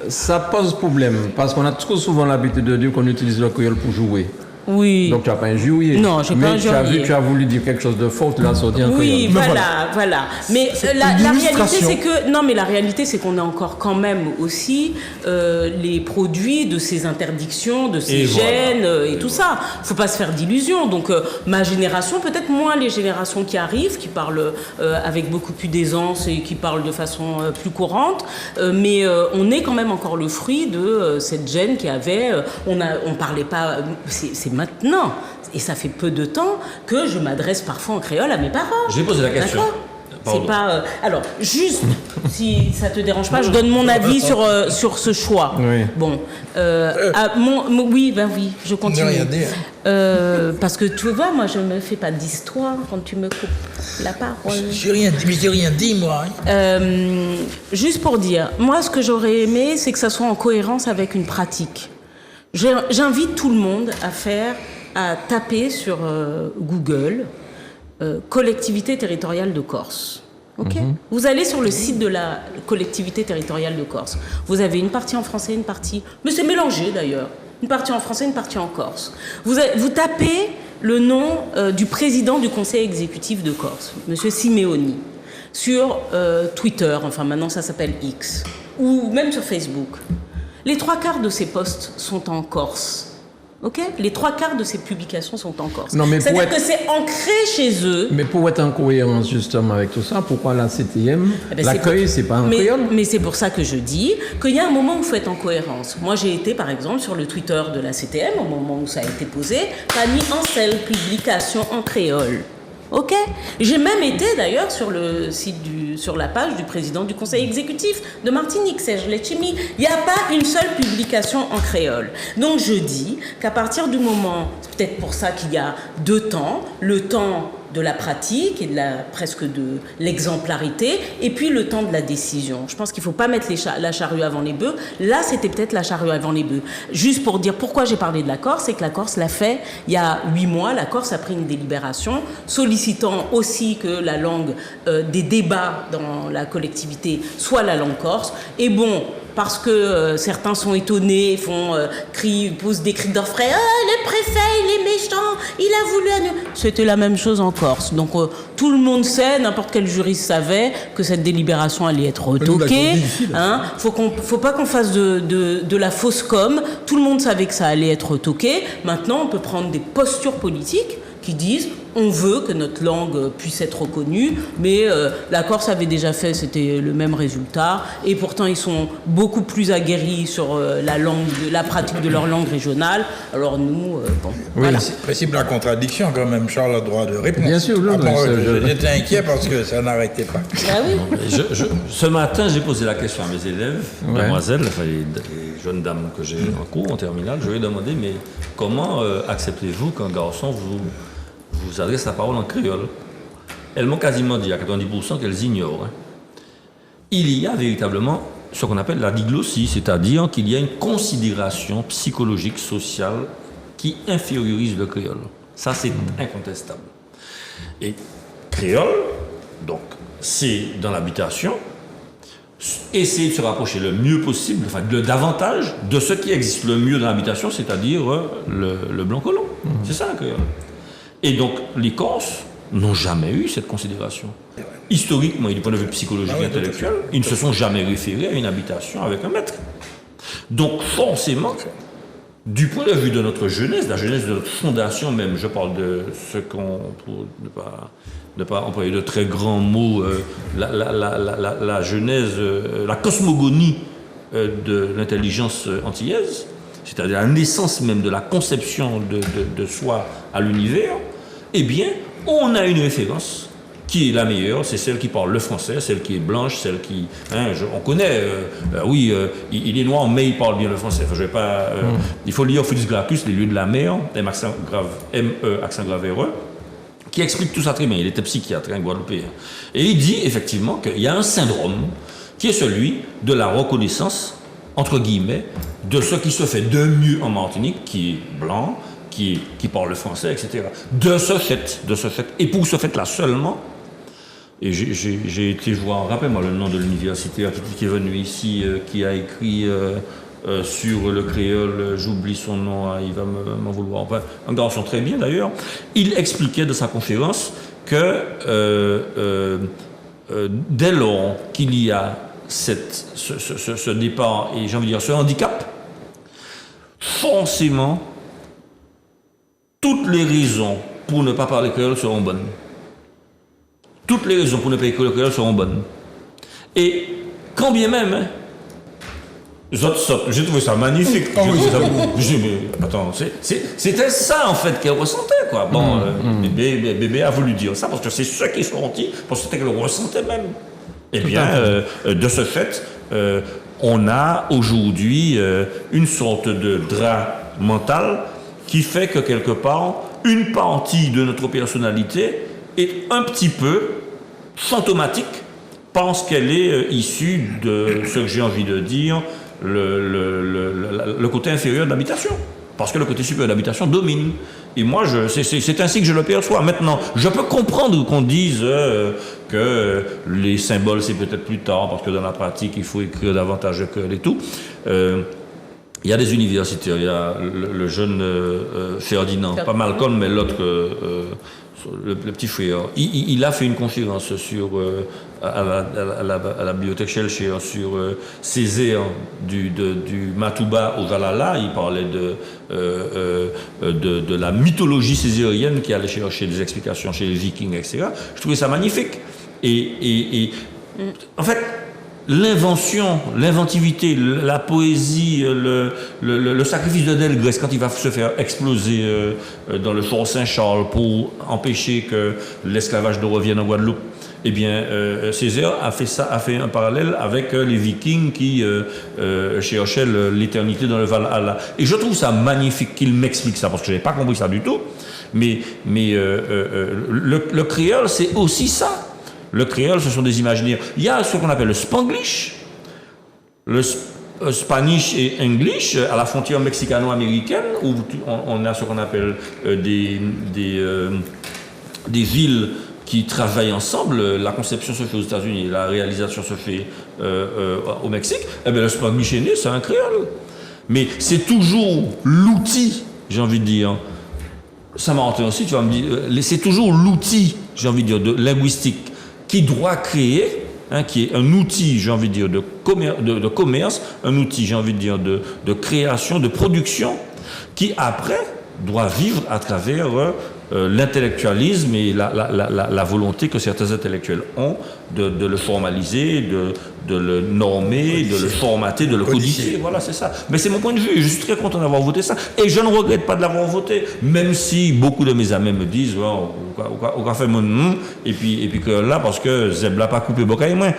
Ça pose problème, parce qu'on a trop souvent l'habitude de dire qu'on utilise le créole pour jouer. Oui. Donc tu n'as pas injurié. Non, je n'ai pas injurié. Mais tu as voulu dire quelque chose de fort, tu l'as sorti en créole. Oui, voilà. Mais la réalité, c'est que... Non, mais la réalité, c'est qu'on a encore quand même aussi les produits de ces interdictions, de ces gènes et tout ça. Il ne faut pas se faire d'illusions. Donc, ma génération, peut-être moins les générations qui arrivent, qui parlent avec beaucoup plus d'aisance et qui parlent de façon plus courante. Mais on est quand même encore le fruit de cette gène qui avait... on parlait pas... C'est c'est maintenant, et ça fait peu de temps, que je m'adresse parfois en créole à mes parents. J'ai posé la question. D'accord ? C'est pas. Alors, juste, si ça te dérange pas, je donne mon avis sur ce choix. Oui. Bon. Oui, je continue. Ne rien dire. Parce que tu vois, moi, je me fais pas d'histoire quand tu me coupes la parole. J'ai rien dit, moi. Juste pour dire, moi, ce que j'aurais aimé, c'est que ça soit en cohérence avec une pratique. J'invite tout le monde à taper sur Google. Collectivité territoriale de Corse. Ok. Vous allez sur le site de la collectivité territoriale de Corse. Vous avez une partie en français, une partie... Mais c'est mélangé d'ailleurs. Une partie en français, une partie en Corse. Vous tapez le nom du président du conseil exécutif de Corse, Monsieur Simeoni, sur Twitter, enfin maintenant ça s'appelle X, ou même sur Facebook. Les 3/4 de ces posts sont en Corse. Ok, les 3/4 de ces publications sont en Corse. C'est-à-dire que c'est ancré chez eux. Mais pour être en cohérence justement avec tout ça, pourquoi la CTM, l'accueil, c'est pas en créole? Mais c'est pour ça que je dis qu'il y a un moment où il faut être en cohérence. Moi, j'ai été, par exemple, sur le Twitter de la CTM, au moment où ça a été posé, Fanny Ancel, publication en créole. Ok. J'ai même été d'ailleurs sur le site sur la page du président du conseil exécutif de Martinique, Serge Letchimi. Il n'y a pas une seule publication en créole. Donc je dis qu'à partir du moment, c'est peut-être pour ça qu'il y a 2 temps, le temps de la pratique et presque de l'exemplarité, et puis le temps de la décision. Je pense qu'il ne faut pas mettre la charrue avant les bœufs. Là, c'était peut-être la charrue avant les bœufs. Juste pour dire pourquoi j'ai parlé de la Corse, c'est que la Corse l'a fait il y a 8 mois. La Corse a pris une délibération sollicitant aussi que la langue des débats dans la collectivité soit la langue corse. Et bon, parce que certains sont étonnés, posent des cris d'orfraie. Ah, le préfet, il est méchant, il a voulu... C'était la même chose en Corse. Donc tout le monde sait, n'importe quel juriste savait que cette délibération allait être retoquée. Faut pas qu'on fasse de la fausse com. Tout le monde savait que ça allait être retoqué. Maintenant, on peut prendre des postures politiques qui disent on veut que notre langue puisse être reconnue, mais la Corse avait déjà fait, c'était le même résultat, et pourtant ils sont beaucoup plus aguerris sur la pratique de leur langue régionale. Alors nous, voilà. C'est la contradiction quand même. Charles a le droit de répondre. Bien sûr, j'étais inquiet parce que ça n'arrêtait pas. Ah oui. Ce matin, j'ai posé la question à mes élèves, demoiselles, les jeunes dames que j'ai en cours, en terminale. Je lui ai demandé, mais comment acceptez-vous qu'un garçon vous adresse la parole en créole? Elles m'ont quasiment dit à 90% qu'elles ignorent. Il y a véritablement ce qu'on appelle la diglossie, c'est-à-dire qu'il y a une considération psychologique, sociale qui infériorise le créole. Ça, c'est incontestable. Et créole, donc, c'est dans l'habitation, essayer de se rapprocher le mieux possible, davantage de ce qui existe le mieux dans l'habitation, c'est-à-dire le blanc colon. C'est ça un créole. Et donc, les Corses n'ont jamais eu cette considération. Historiquement, et du point de vue psychologique et intellectuel, ils ne se sont jamais référés à une habitation avec un maître. Donc, forcément, du point de vue de notre jeunesse, la jeunesse de notre fondation même, je parle de ce qu'on, pour ne pas employer de très grands mots, la genèse, la cosmogonie de l'intelligence antillaise, c'est-à-dire la naissance même de la conception de soi à l'univers, eh bien, on a une référence qui est la meilleure, c'est celle qui parle le français, celle qui est blanche, celle qui... on connaît, il est noir, mais il parle bien le français. Enfin, je vais pas, il faut lire Félix Gracchus, Les lieux de la mer, accent grave R, qui explique tout ça très bien. Il était psychiatre, guadeloupéen. Et il dit effectivement qu'il y a un syndrome qui est celui de la reconnaissance, entre guillemets, de ce qui se fait de mieux en Martinique, qui est blanc, qui parle le français, etc. De ce fait, et pour ce fait-là seulement, et j'ai été voir, rappelle-moi le nom de l'université qui est venu ici, qui a écrit sur le créole, j'oublie son nom, il va m'en vouloir, enfin, un garçon très bien d'ailleurs, il expliquait de sa conférence que dès lors qu'il y a ce départ, et j'ai envie de dire ce handicap, forcément, toutes les raisons pour ne pas parler créole seront bonnes. Toutes les raisons pour ne pas parler créole seront bonnes. Et quand bien même, J'ai trouvé ça magnifique. J'ai dit, mais attends, c'était ça en fait qu'elle ressentait, quoi. Bon, bébé a voulu dire ça parce que c'est ce qui sont dit, parce que c'était qu'elle ressentait même. Eh bien, de ce fait, on a aujourd'hui une sorte de drap mental qui fait que quelque part, une partie de notre personnalité est un petit peu fantomatique, pense qu'elle est issue de ce que j'ai envie de dire, le côté inférieur de l'habitation. Parce que le côté supérieur de l'habitation domine. Et moi, c'est ainsi que je le perçois. Maintenant, je peux comprendre qu'on dise que les symboles, c'est peut-être plus tard, parce que dans la pratique, il faut écrire davantage de cœur et tout. Il y a des universitaires, il y a le jeune Ferdinand, pas Malcolm, mais l'autre, le petit frère. Il a fait une conférence sur, à la bibliothèque Schellcher sur Césaire du Matouba au Valhalla. Il parlait de la mythologie césarienne qui allait chercher des explications chez les Vikings, etc. Je trouvais ça magnifique. Et en fait, l'inventivité, la poésie, le sacrifice de Delgrès quand il va se faire exploser dans le fort Saint-Charles pour empêcher que l'esclavage ne revienne en Guadeloupe. Eh bien, Césaire a fait un parallèle avec les Vikings qui cherchaient l'éternité dans le Valhalla. Et je trouve ça magnifique qu'il m'explique ça, parce que je n'avais pas compris ça du tout. Mais le créole, c'est aussi ça. Le créole, ce sont des imaginaires. Il y a ce qu'on appelle le Spanglish, le Spanish et English, à la frontière mexicano-américaine, où on a ce qu'on appelle des villes qui travaillent ensemble. La conception se fait aux États-Unis, la réalisation se fait au Mexique. Eh bien, le Spanglish est né, c'est un créole. Mais c'est toujours l'outil, j'ai envie de dire. Saint-Martin aussi, tu vas me dire, c'est toujours l'outil, j'ai envie de dire, de linguistique qui doit créer, qui est un outil, j'ai envie de dire, de commerce, un outil, j'ai envie de dire, de création, de production, qui après doit vivre à travers l'intellectualisme et la volonté que certains intellectuels ont de le formaliser, de le normer, de le formater, de le codifier. Voilà, c'est ça. Mais c'est mon point de vue. Je suis très content d'avoir voté ça. Et je ne regrette pas de l'avoir voté. Même si beaucoup de mes amis me disent, on va faire mon nom, et puis que là, parce que Zeb l'a pas coupé, mais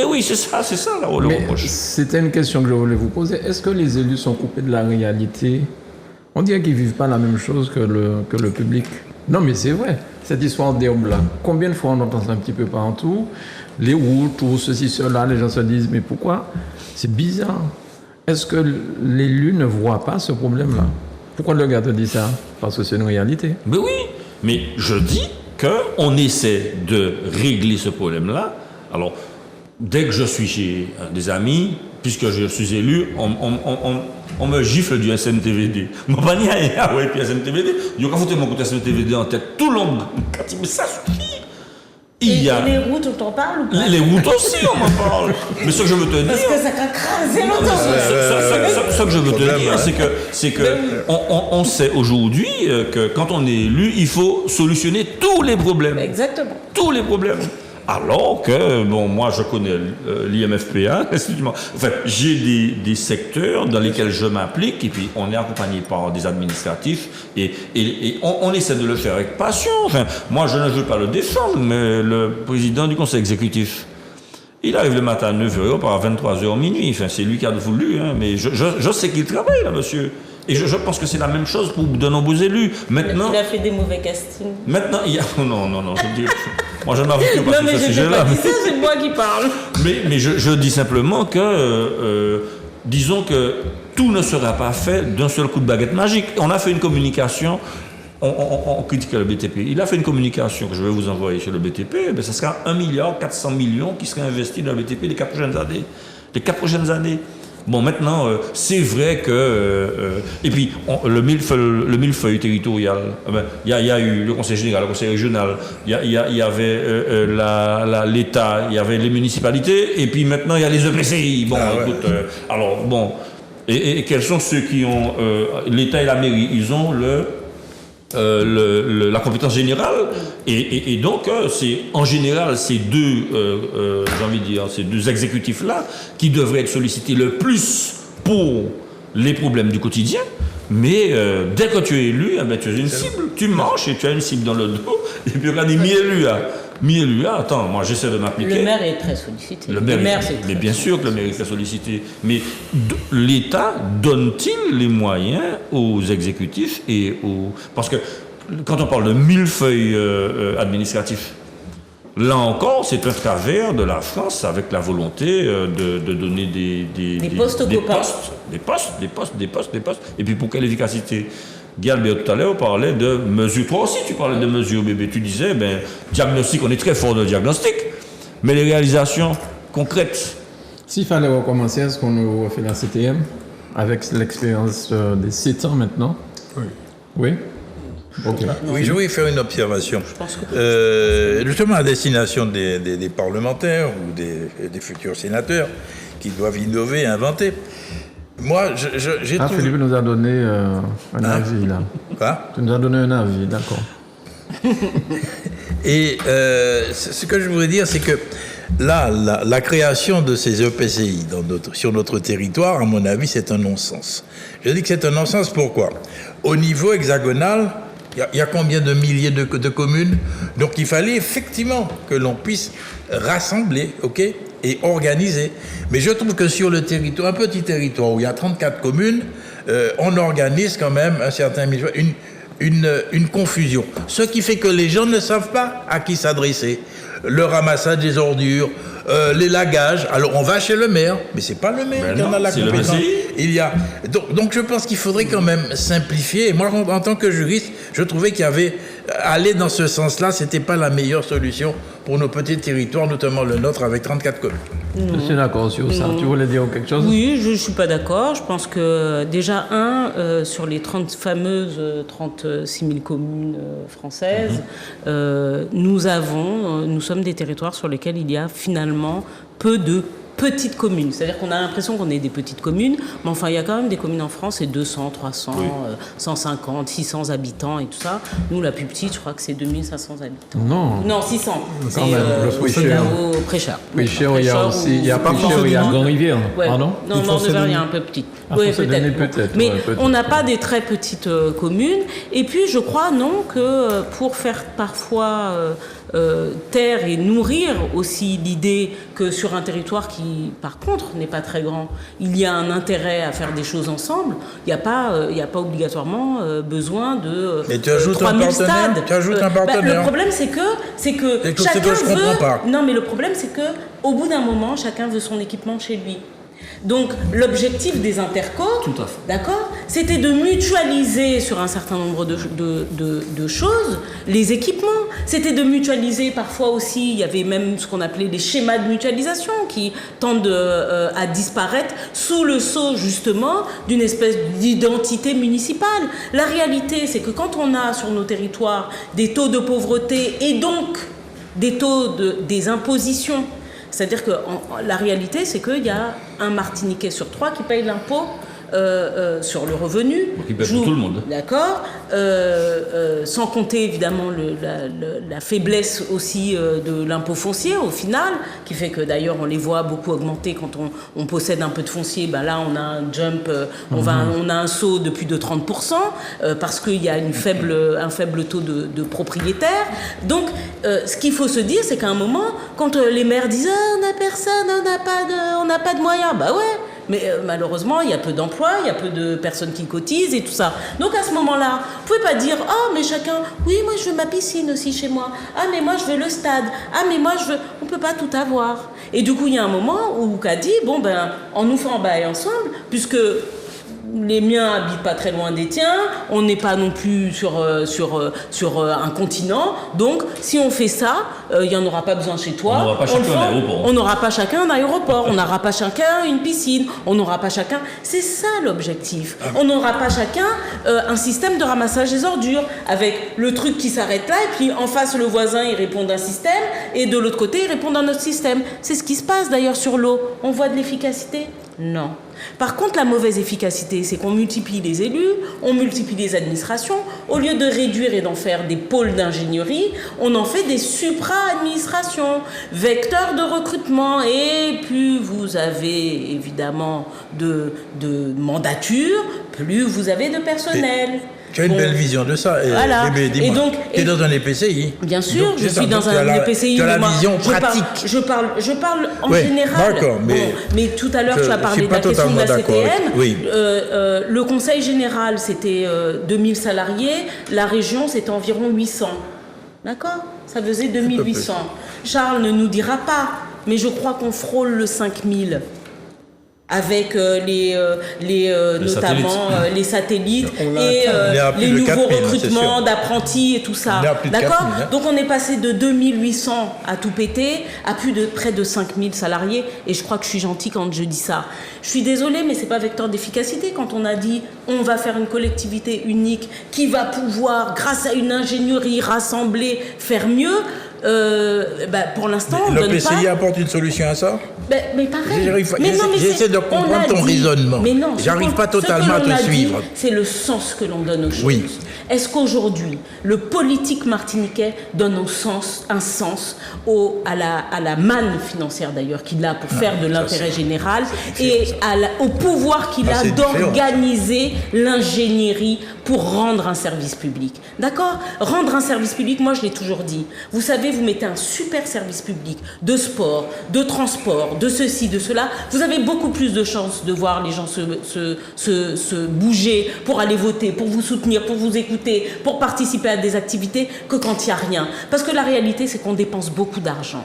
oui, c'est ça là, le reproche. C'était une question que je voulais vous poser. Est-ce que les élus sont coupés de la réalité? On dirait qu'ils ne vivent pas la même chose que le public. Non, mais c'est vrai. Cette histoire d'herbe là, combien de fois on entend ça un petit peu partout? Les routes, tout ceci, cela, les gens se disent, mais pourquoi? C'est bizarre. Est-ce que l'élu ne voit pas ce problème-là? Pourquoi le gars te dit ça? Parce que c'est une réalité. Mais oui, mais je dis qu'on essaie de régler ce problème-là. Alors, dès que je suis chez des amis, puisque je suis élu, on me gifle du SNTVD. Mon panier, ouais, puis SNTVD. Il y a foutu mon côté SNTVD en tête tout long. Mais ça suffit. Et les routes, on t'en parle ou pas? Les routes aussi, on m'en parle. Mais ce que je veux te dire. Parce que ça a crasé longtemps. Ce que je veux te dire, c'est que on sait aujourd'hui que quand on est élu, il faut solutionner tous les problèmes. Exactement. Tous les problèmes. Alors que, bon, moi je connais l'IMFPA, enfin, j'ai des secteurs dans lesquels je m'applique, et puis on est accompagné par des administratifs, et on essaie de le faire avec passion. Enfin, moi je ne veux pas le défendre, mais le président du conseil exécutif, il arrive le matin à 9h, par 23h minuit, enfin, c'est lui qui a voulu, mais je sais qu'il travaille là, monsieur. Et je pense que c'est la même chose pour de nombreux élus. Maintenant, il a fait des mauvais castings. Maintenant, il y a... Non, je dis... Moi, je ne m'avoue pas sur ce sujet-là. Non, mais c'est moi qui parle. Mais je dis simplement que... disons que tout ne sera pas fait d'un seul coup de baguette magique. On a fait une communication... On critique le BTP. Il a fait une communication que je vais vous envoyer sur le BTP. Mais ça sera 1,4 milliard qui sera investi dans le BTP les 4 prochaines années. Les 4 prochaines années. Bon, maintenant, c'est vrai que... et puis, le millefeuille territorial, il y a eu le conseil général, le conseil régional, il y avait l'État, il y avait les municipalités, et puis maintenant, il y a les EPCI. Bon, écoute, alors, bon... Et quels sont ceux qui ont... l'État et la mairie, ils ont la compétence générale et donc c'est en général ces deux j'ai envie de dire ces deux exécutifs là qui devraient être sollicités le plus pour les problèmes du quotidien, mais dès que tu es élu, tu as une cible, tu marches et tu as une cible dans le dos et puis on dit mi-élu, attends, moi j'essaie de m'appliquer. Le maire est très sollicité. Mais bien sûr que le maire est très sollicité. Mais l'État donne-t-il les moyens aux exécutifs parce que quand on parle de millefeuille administratif, là encore, c'est un travers de la France avec la volonté de donner des postes aux copains. Des postes. Et puis pour quelle efficacité? Guy Albert, tout à l'heure, parlait de mesures. Toi aussi, tu parlais de mesures, bébé. Tu disais, diagnostic, on est très fort de diagnostic, mais les réalisations concrètes. S'il fallait recommencer, est-ce qu'on a fait la CTM avec l'expérience des 7 ans maintenant? Oui. Okay. Oui, je voulais faire une observation. Justement, à destination des parlementaires ou des futurs sénateurs qui doivent innover, inventer. Moi, j'ai trouvé... Philippe nous a donné un avis, là. Quoi? Tu nous as donné un avis, d'accord. Et ce que je voudrais dire, c'est que là, la création de ces EPCI sur notre territoire, à mon avis, c'est un non-sens. Je dis que c'est un non-sens, pourquoi? Au niveau hexagonal, il y a combien de milliers de communes? Donc il fallait effectivement que l'on puisse rassembler, ok, et organiser. Mais je trouve que sur le territoire, un petit territoire où il y a 34 communes, on organise quand même un certain une confusion. Ce qui fait que les gens ne savent pas à qui s'adresser. Le ramassage des ordures, les lagages. Alors on va chez le maire, mais c'est pas le maire qui en a la compétence. Il y a donc je pense qu'il faudrait quand même simplifier. Et moi, en tant que juriste, je trouvais qu'il y avait aller dans ce sens-là, c'était pas la meilleure solution pour nos petits territoires, notamment le nôtre avec 34 communes. Je suis d'accord sur ça. Tu voulais dire quelque chose? Oui, je ne suis pas d'accord. Je pense que déjà, sur les 36 000 communes françaises, nous sommes des territoires sur lesquels il y a finalement peu de petites communes. C'est-à-dire qu'on a l'impression qu'on est des petites communes, mais enfin, il y a quand même des communes en France, c'est 200, 300, 150, 600 habitants et tout ça. Nous, la plus petite, je crois que c'est 2500 habitants. Non, 600. C'est le Prêcheur. Prêcheur, il y a aussi, il y a Prêcheur, il y a Grand-Rivière. Pardon? Non, Nevers, il y a un peu petite. Oui, peut-être. Mais on n'a pas des très petites communes. Et puis, je crois, non, que pour faire parfois taire et nourrir aussi l'idée que sur un territoire qui, par contre, n'est pas très grand, il y a un intérêt à faire des choses ensemble. Il n'y a pas obligatoirement besoin de 3000 stades. Tu ajoutes un partenaire. Le problème, c'est que chacun veut... Non, mais le problème, c'est que au bout d'un moment, chacun veut son équipement chez lui. Donc, l'objectif des intercos, d'accord, c'était de mutualiser sur un certain nombre de choses les équipements. C'était de mutualiser parfois aussi, il y avait même ce qu'on appelait les schémas de mutualisation qui tendent à disparaître sous le sceau justement d'une espèce d'identité municipale. La réalité, c'est que quand on a sur nos territoires des taux de pauvreté et donc des taux des impositions, c'est-à-dire que la réalité, c'est qu'il y a un Martiniquais sur 3 qui paye l'impôt sur le revenu. Qui paye pour tout le monde. D'accord. Sans compter évidemment la faiblesse aussi de l'impôt foncier au final, qui fait que d'ailleurs on les voit beaucoup augmenter quand on possède un peu de foncier. Ben là on a un jump, on a un saut de plus de 30% parce qu'il y a un faible taux de propriétaires. Donc ce qu'il faut se dire, c'est qu'à un moment, quand les maires disent on n'a personne, on n'a pas de moyens, bah ouais. Mais malheureusement, il y a peu d'emplois, il y a peu de personnes qui cotisent et tout ça. Donc à ce moment-là, vous pouvez pas dire « Ah, mais chacun, oui, moi je veux ma piscine aussi chez moi. Ah, mais moi je veux le stade. Ah, mais moi je veux... » On peut pas tout avoir. Et du coup, il y a un moment où qu'a dit « Bon, ben, on nous fait en bail ensemble, puisque... les miens habitent pas très loin des tiens, on n'est pas non plus sur un continent, donc si on fait ça, il n'y en aura pas besoin chez toi. On n'aura pas chacun un aéroport. On n'aura pas chacun un aéroport, on n'aura pas chacun une piscine, on n'aura pas chacun... C'est ça l'objectif. On n'aura pas chacun un système de ramassage des ordures, avec le truc qui s'arrête là, et puis en face le voisin il répond d'un système, et de l'autre côté il répond d'un autre système. C'est ce qui se passe d'ailleurs sur l'eau. On voit de l'efficacité ? Non. Par contre, la mauvaise efficacité, c'est qu'on multiplie les élus, on multiplie les administrations. Au lieu de réduire et d'en faire des pôles d'ingénierie, on en fait des supra-administrations, vecteurs de recrutement. Et plus vous avez évidemment de mandatures, plus vous avez de personnel. Tu as une belle vision de ça. Voilà. Et donc, tu es dans un EPCI. Bien sûr, je suis dans un EPCI. Tu as la vision pratique. Je parle en général. D'accord, mais tout à l'heure, tu as parlé de la question de la CTM. Oui. Le conseil général, c'était 2000 salariés. La région, c'était environ 800. D'accord ? Ça faisait 2800. Charles ne nous dira pas, mais je crois qu'on frôle le 5000. Avec notamment les satellites et les nouveaux recrutements d'apprentis et tout ça. D'accord ? Donc on est passé de 2800 à tout péter à près de 5000 salariés, et je crois que je suis gentille quand je dis ça. Je suis désolée, mais c'est pas vecteur d'efficacité quand on a dit on va faire une collectivité unique qui va pouvoir, grâce à une ingénierie rassemblée, faire mieux. Pour l'instant, on le donne PCI pas. apporte une solution à ça? Mais pareil. J'essaie de comprendre ton raisonnement. Mais non, j'arrive pas totalement à te suivre. C'est le sens que l'on donne aux choses. Oui. Est-ce qu'aujourd'hui, le politique martiniquais donne un sens à la manne financière d'ailleurs qu'il a pour faire de l'intérêt général et au pouvoir qu'il a d'organiser l'ingénierie pour rendre un service public? D'accord ? Rendre un service public, moi je l'ai toujours dit. Vous savez, vous mettez un super service public de sport, de transport, de ceci, de cela. Vous avez beaucoup plus de chances de voir les gens se bouger pour aller voter, pour vous soutenir, pour vous écouter, pour participer à des activités que quand il n'y a rien. Parce que la réalité, c'est qu'on dépense beaucoup d'argent.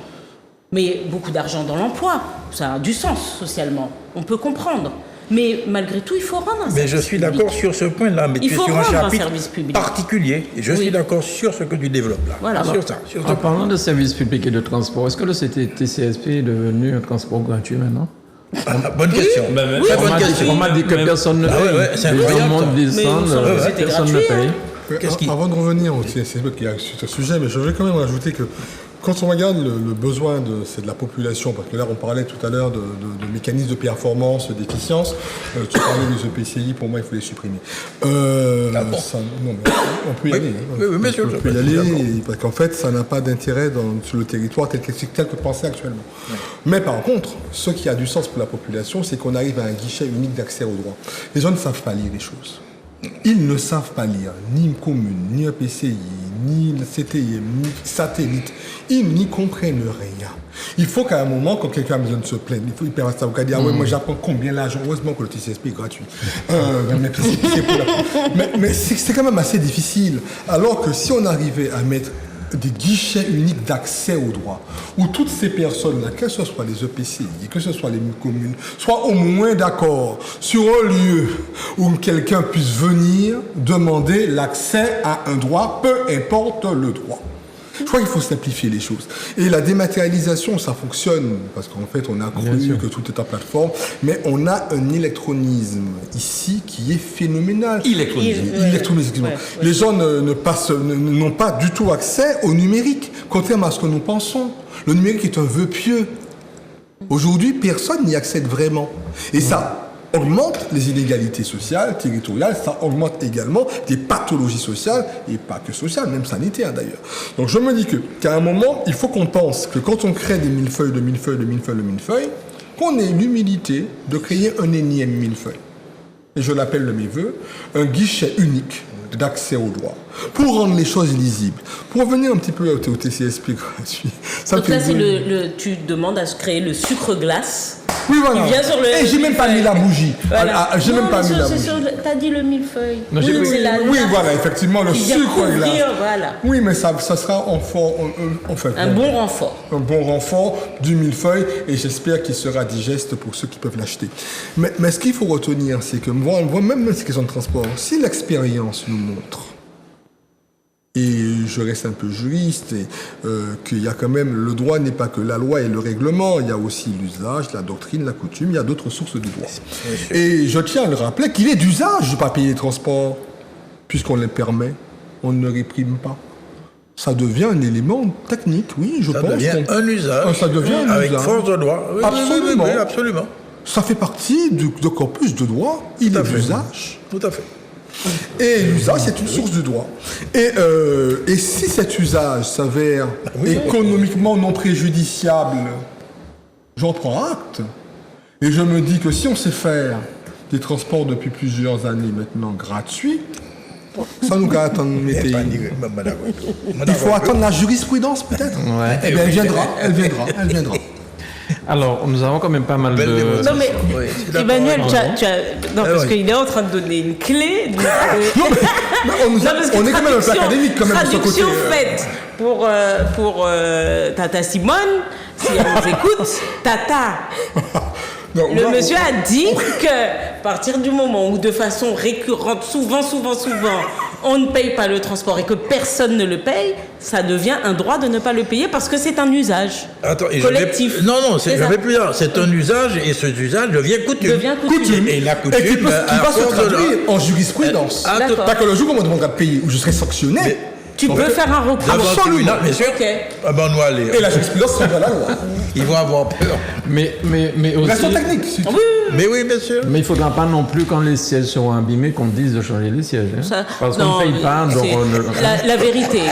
Mais beaucoup d'argent dans l'emploi, ça a du sens socialement. On peut comprendre. Mais malgré tout, il faut rendre un service public. Mais je suis d'accord sur ce point-là, mais tu es sur un chapitre particulier. Et je suis d'accord sur ce que tu développes là. Voilà. En parlant de services publics et de transport, est-ce que le TCSP est devenu un transport gratuit maintenant? Bonne question. On m'a dit que personne ne paye. C'est incroyable. Tout le monde descend, personne ne paye. Avant de revenir au TCSP qui est sur ce sujet, mais je vais quand même rajouter que quand on regarde le besoin c'est de la population, parce que là on parlait tout à l'heure de mécanismes de performance, d'efficience, tu parlais des EPCI, pour moi il faut les supprimer. Bon. On peut y aller. Oui, monsieur, on peut y aller, parce qu'en fait ça n'a pas d'intérêt sur le territoire tel que pensé actuellement. Ouais. Mais par contre, ce qui a du sens pour la population, c'est qu'on arrive à un guichet unique d'accès aux droits. Les gens ne savent pas lire les choses. Ils ne savent pas lire ni une commune, ni un PCI, ni le CTI, ni satellite. Ils n'y comprennent rien. Il faut qu'à un moment, quand quelqu'un a besoin de se plaindre, il faut hyper ça. Vous dire, moi j'apprends combien l'argent. Heureusement que le TCSP est gratuit. Mais c'est quand même assez difficile. Alors que si on arrivait à mettre des guichets uniques d'accès aux droits, où toutes ces personnes-là, que ce soit les EPCI, que ce soit les communes, soient au moins d'accord sur un lieu où quelqu'un puisse venir demander l'accès à un droit, peu importe le droit. Je crois qu'il faut simplifier les choses. Et la dématérialisation, ça fonctionne, parce qu'en fait, on a cru que tout est en plateforme, mais on a un électronisme ici qui est phénoménal. Électronisme, excusez-moi. Les gens n'ont pas du tout accès au numérique, contrairement à ce que nous pensons. Le numérique est un vœu pieux. Aujourd'hui, personne n'y accède vraiment. Et ça augmente les inégalités sociales, territoriales, ça augmente également des pathologies sociales, et pas que sociales, même sanitaires d'ailleurs. Donc je me dis qu'à un moment, il faut qu'on pense que quand on crée des millefeuilles, qu'on ait l'humilité de créer un énième millefeuille. Et je l'appelle de mes voeux, un guichet unique d'accès aux droits, pour rendre les choses lisibles. Pour revenir un petit peu au TCSP gratuit. Donc là, tu demandes à se créer le sucre glace. Oui, voilà. Et j'ai même pas mis la bougie. Voilà. J'ai même pas mis la bougie. T'as dit le millefeuille. Oui, voilà, effectivement, le sucre glace. Voilà. Oui, mais ça sera un bon renfort. Un bon renfort du millefeuille, et j'espère qu'il sera digeste pour ceux qui peuvent l'acheter. Mais ce qu'il faut retenir, c'est que moi, même ces questions de transport, si l'expérience nous montre, et je reste un peu juriste, et qu'il y a quand même, le droit n'est pas que la loi et le règlement, il y a aussi l'usage, la doctrine, la coutume, il y a d'autres sources de droit. Et je tiens à le rappeler qu'il est d'usage de ne pas payer les transports, puisqu'on les permet, on ne réprime pas. Ça devient un élément technique, oui, je pense. Ça devient un usage. Ça devient un avec usage. Force de loi. Oui, absolument. Oui, absolument. ça fait partie du corpus de droit. Il est d'usage. Tout à fait. Et l'usage, c'est une source de droit. Et si cet usage s'avère économiquement non préjudiciable, j'en prends acte. Et je me dis que si on sait faire des transports depuis plusieurs années maintenant gratuits, ça nous garde attendre il faut attendre la jurisprudence peut-être. Ouais. Eh bien, elle viendra. Alors, nous avons quand même pas mal de... Non mais, Emmanuel, parce qu'il est en train de donner une clé. On est quand même un peu académique quand même de ce côté. Traduction faite pour Tata Simone, si elle nous écoute, Tata. Non, Le monsieur a dit que, à partir du moment où, de façon récurrente, souvent, on ne paye pas le transport et que personne ne le paye, ça devient un droit de ne pas le payer parce que c'est un usage collectif. Non, j'avais plus là. C'est un usage et ce usage devient coutume. Et la coutume, qui va se traduire en jurisprudence. Pas que le jour où on me demandera de payer, où je serai sanctionné. Tu peux faire un recours. Absolument. Bien sûr. Ok. Ah ben, on doit aller. Et la jurisprudence sera la loi. Ils vont avoir peur. Mais aussi... Restons techniques. Mais oui, bien sûr. Mais il ne faudra pas non plus, quand les sièges seront abîmés, qu'on dise de changer les sièges. Hein. Parce qu'on ne paye pas. Donc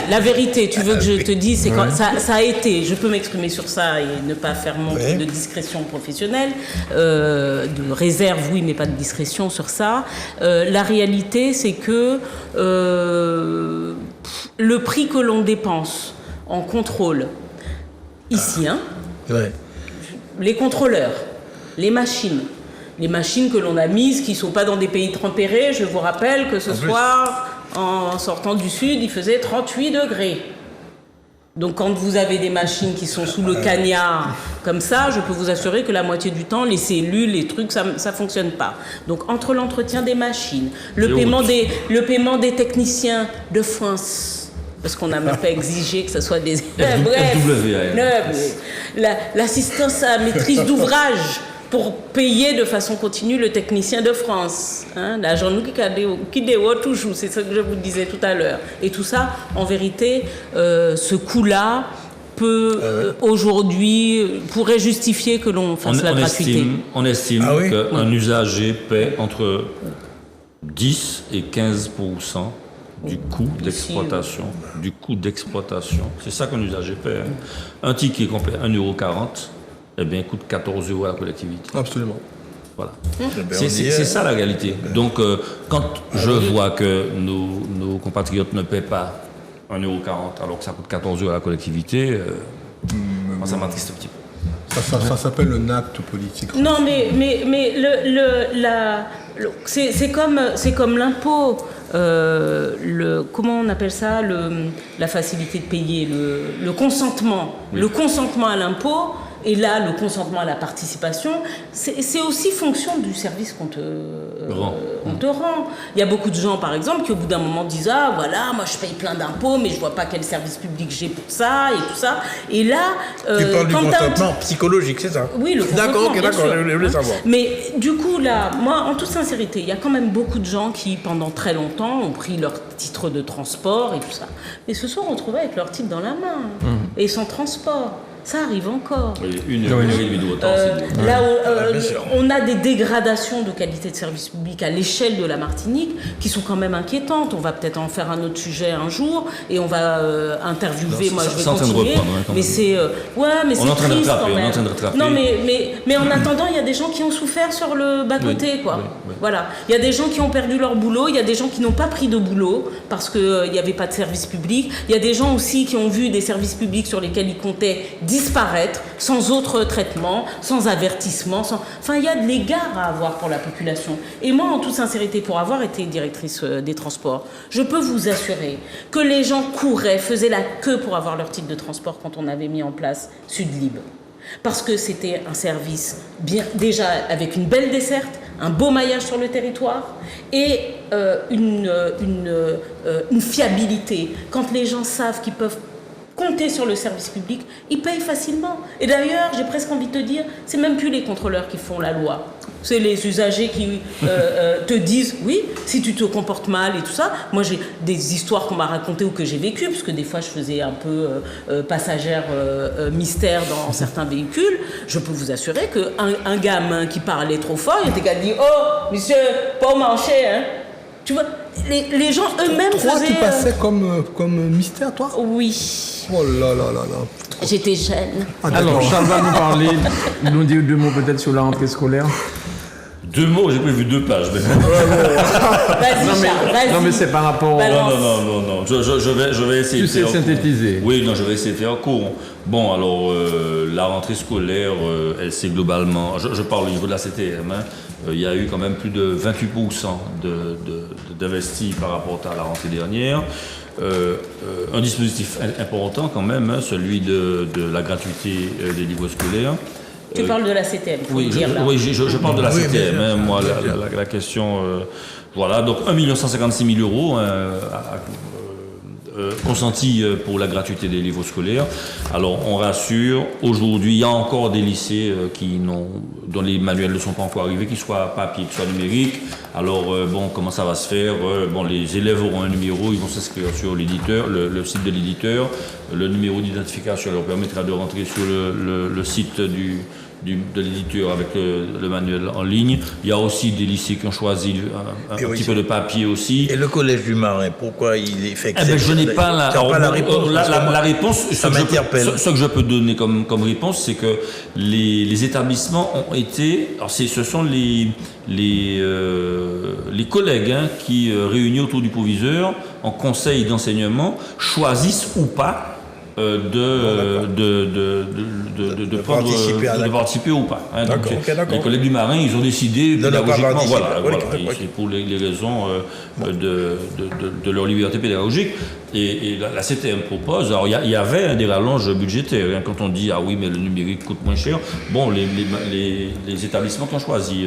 La vérité, tu veux que je te dise, c'est quand ça a été, je peux m'exprimer sur ça et ne pas faire manque de discrétion professionnelle, de réserve, oui, mais pas de discrétion sur ça. La réalité, c'est que le prix que l'on dépense en contrôle, ici, les contrôleurs, les machines que l'on a mises, qui ne sont pas dans des pays tempérés, je vous rappelle que ce soir, en sortant du sud, il faisait 38 degrés. Donc quand vous avez des machines qui sont sous le cagnard comme ça, je peux vous assurer que la moitié du temps, les cellules, les trucs, ça ne fonctionne pas. Donc entre l'entretien des machines, le paiement des techniciens de France, parce qu'on n'a même pas exigé que ce soit des... L'assistance à maîtrise d'ouvrage pour payer de façon continue le technicien de France. L'agent qui dévoile toujours, c'est ce que je vous disais tout à l'heure. Et tout ça, en vérité, ce coût-là peut aujourd'hui pourrait justifier que l'on fasse la gratuité. On estime qu'un usager paie entre 10 et 15% du coût d'exploitation. C'est ça qu'un usager paie. Un ticket qu'on paie 1,40 €, eh bien, coûte 14 € à la collectivité. Absolument. Voilà. C'est ça la réalité. Donc, quand je vois que nos compatriotes ne paient pas 1,40 € alors que ça coûte 14 € à la collectivité, moi, ça m'attriste un petit peu. Ça s'appelle un acte politique. Non, mais c'est comme l'impôt. Comment on appelle ça, la facilité de payer, le consentement. Oui. Le consentement à l'impôt, et là, le consentement à la participation, c'est aussi fonction du service qu'on te rend. Il y a beaucoup de gens, par exemple, qui au bout d'un moment disent « Ah, voilà, moi je paye plein d'impôts, mais je vois pas quel service public j'ai pour ça, et tout ça. » Et là... tu parles du consentement psychologique, c'est ça? Oui, le consentement, d'accord, je voulais savoir. Mais du coup, là, moi, en toute sincérité, il y a quand même beaucoup de gens qui, pendant très longtemps, ont pris leur titre de transport et tout ça. Et se sont retrouvés avec leur titre dans la main, et sans transport. Ça arrive encore. Oui, une heure et demie de retard. Là où on a des dégradations de qualité de service public à l'échelle de la Martinique qui sont quand même inquiétantes. On va peut-être en faire un autre sujet un jour et on va interviewer. Moi, je vais continuer. Mais c'est mais c'est triste quand même. Non, mais en attendant, il y a des gens qui ont souffert sur le bas-côté, quoi. Oui. Voilà. Il y a des gens qui ont perdu leur boulot. Il y a des gens qui n'ont pas pris de boulot parce qu'il n'y avait pas de service public. Il y a des gens aussi qui ont vu des services publics sur lesquels ils comptaient disparaître sans autre traitement, sans avertissement, enfin il y a de l'égard à avoir pour la population. Et moi, en toute sincérité, pour avoir été directrice des transports, je peux vous assurer que les gens couraient, faisaient la queue pour avoir leur titre de transport quand on avait mis en place Sudlib. Parce que c'était un service déjà avec une belle desserte, un beau maillage sur le territoire et une fiabilité. Quand les gens savent qu'ils peuvent compter sur le service public, ils payent facilement. Et d'ailleurs, j'ai presque envie de te dire, c'est même plus les contrôleurs qui font la loi. c'est les usagers qui te disent, oui, si tu te comportes mal et tout ça. Moi, j'ai des histoires qu'on m'a racontées ou que j'ai vécues, parce que des fois, je faisais un peu passagère mystère dans certains véhicules. Je peux vous assurer qu'un gamin qui parlait trop fort, il était qu'à dire, oh, monsieur, pas au marché, hein. Tu vois, les gens eux-mêmes faisaient... Toi, tu passais comme mystère, toi? Oui. Oh là là là là. J'étais jeune. Alors, Charles va nous parler, nous dire 2 mots peut-être sur la rentrée scolaire. 2 mots, j'ai prévu 2 pages. Mais... Vas-y, Charles, vas-y. Non, mais c'est par rapport... Non. Je vais essayer Tu de faire sais synthétiser. Court. Oui, non, je vais essayer de faire court. Bon, alors, la rentrée scolaire, elle s'est globalement... Je parle au niveau de la CTM, hein. Il y a eu quand même plus de 28% d'investis par rapport à la rentrée dernière. Un dispositif important quand même, hein, celui de la gratuité des livres scolaires. Tu parles de la CTM, faut oui, dire là. Oui, je parle de la CTM, hein, moi, la question... voilà, donc 1 156 000 euros consentis pour la gratuité des livres scolaires. Alors, on rassure, aujourd'hui, il y a encore des lycées dont les manuels ne sont pas encore arrivés, qu'ils soient papier, qu'ils soient numériques. Alors, bon, comment ça va se faire? Bon, les élèves auront un numéro, ils vont s'inscrire sur l'éditeur, le site de l'éditeur. Le numéro d'identification leur permettra de rentrer sur le site de l'éditeur avec le manuel en ligne. Il y a aussi des lycées qui ont choisi un petit peu de papier aussi. Et le collège du Marin, pourquoi il est fait Je n'ai pas la réponse. La réponse, ça m'interpelle. Ce que je peux donner comme réponse, c'est que les établissements ont été... Alors ce sont les collègues, hein, qui, réunis autour du proviseur, en conseil d'enseignement, choisissent ou pas de participer ou pas. Hein. Donc, les collègues du Marin, ils ont décidé pédagogiquement, c'est pour les raisons de leur liberté pédagogique. Et la CTM propose, alors il y avait des rallonges budgétaires, hein, quand on dit ah oui mais le numérique coûte moins cher. Bon, les établissements qui ont choisi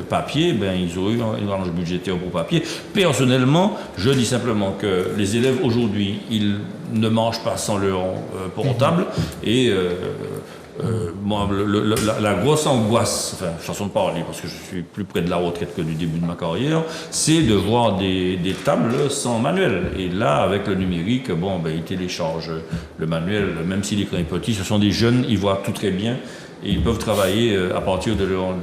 papier, ben ils ont eu une rallonge budgétaire pour papier. Personnellement, je dis simplement que les élèves aujourd'hui, ils ne mangent pas sans leur portable et moi, la grosse angoisse, enfin, façon de parler, parce que je suis plus près de la retraite que du début de ma carrière, c'est de voir des tables sans manuel. Et là, avec le numérique, bon, ben, ils téléchargent le manuel, même si l'écran est petit, ce sont des jeunes, ils voient tout très bien. Et ils peuvent travailler à partir de leur...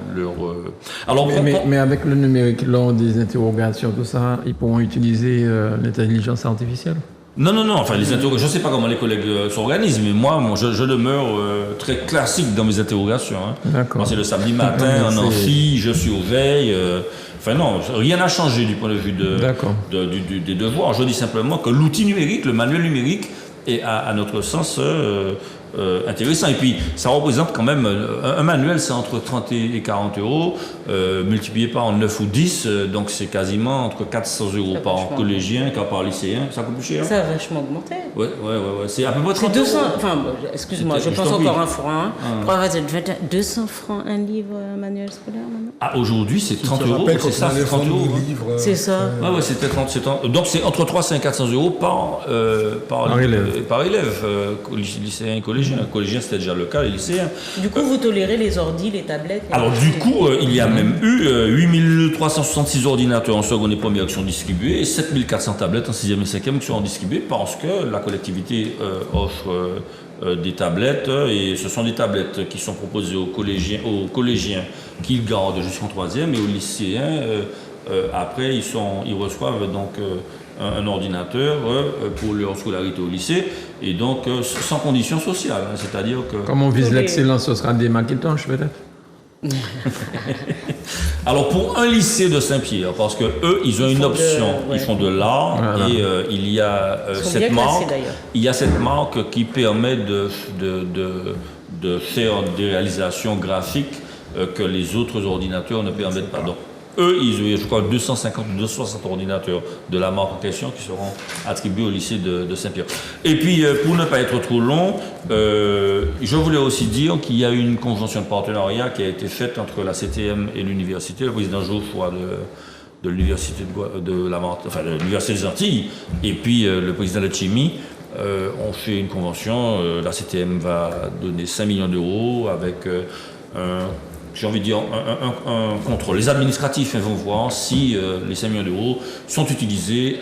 Alors, mais avec le numérique, lors des interrogations, tout ça, ils pourront utiliser l'intelligence artificielle? Non, enfin, je ne sais pas comment les collègues s'organisent, mais moi je demeure très classique dans mes interrogations. Hein. Moi, c'est le samedi matin, en amphi, je suis aux veilles. Enfin non, rien n'a changé du point de vue des devoirs. Je dis simplement que l'outil numérique, le manuel numérique, est à notre sens intéressant. Et puis, ça représente quand même, un manuel, c'est entre 30 et 40 euros, multiplié par 9 ou 10, donc c'est quasiment entre 400 euros par collégien qu'à par lycéen. Ça coûte plus cher? Ça a vachement augmenté. Ouais. C'est à peu près 30 200, euros. Enfin, excuse-moi, je pense encore un franc. 200 francs un livre manuel scolaire maintenant? Ah, aujourd'hui, c'est 30 euros, c'est ça, c'est 30 euros. C'est ça. Ouais, c'était 30. Donc, c'est entre 300 et 400 euros par élève, lycéen et collégien. Collégien, c'était déjà le cas, les lycéens. Du coup, vous tolérez les ordis, les tablettes? Alors, du coup, il y a même eu 8366 ordinateurs en seconde et première qui sont distribués et 7400 tablettes en 6e et 5e qui seront distribuées parce que la collectivité offre des tablettes et ce sont des tablettes qui sont proposées aux collégiens qui gardent jusqu'en 3e et aux lycéens. Après, ils reçoivent donc un ordinateur pour leur scolarité au lycée et donc sans condition sociale. Hein, c'est-à-dire que... Comme on vise l'excellence, ce sera des Macintosh peut-être? Alors pour un lycée de Saint-Pierre, parce que eux, ils ont une option, ils font de l'art et il y a cette marque. Il y a cette marque qui permet de faire des réalisations graphiques que les autres ordinateurs ne permettent pas. Donc, eux, ils ont, je crois, 250 ou 260 ordinateurs de la marque en question qui seront attribués au lycée de Saint-Pierre. Et puis, pour ne pas être trop long, je voulais aussi dire qu'il y a eu une convention de partenariat qui a été faite entre la CTM et l'université. Le président Geoffroy de l'université de l'université des Antilles, et puis le président de Chimie ont fait une convention. La CTM va donner 5 millions d'euros avec j'ai envie de dire, un contrôle. Les administratifs vont voir si les 5 millions d'euros sont utilisés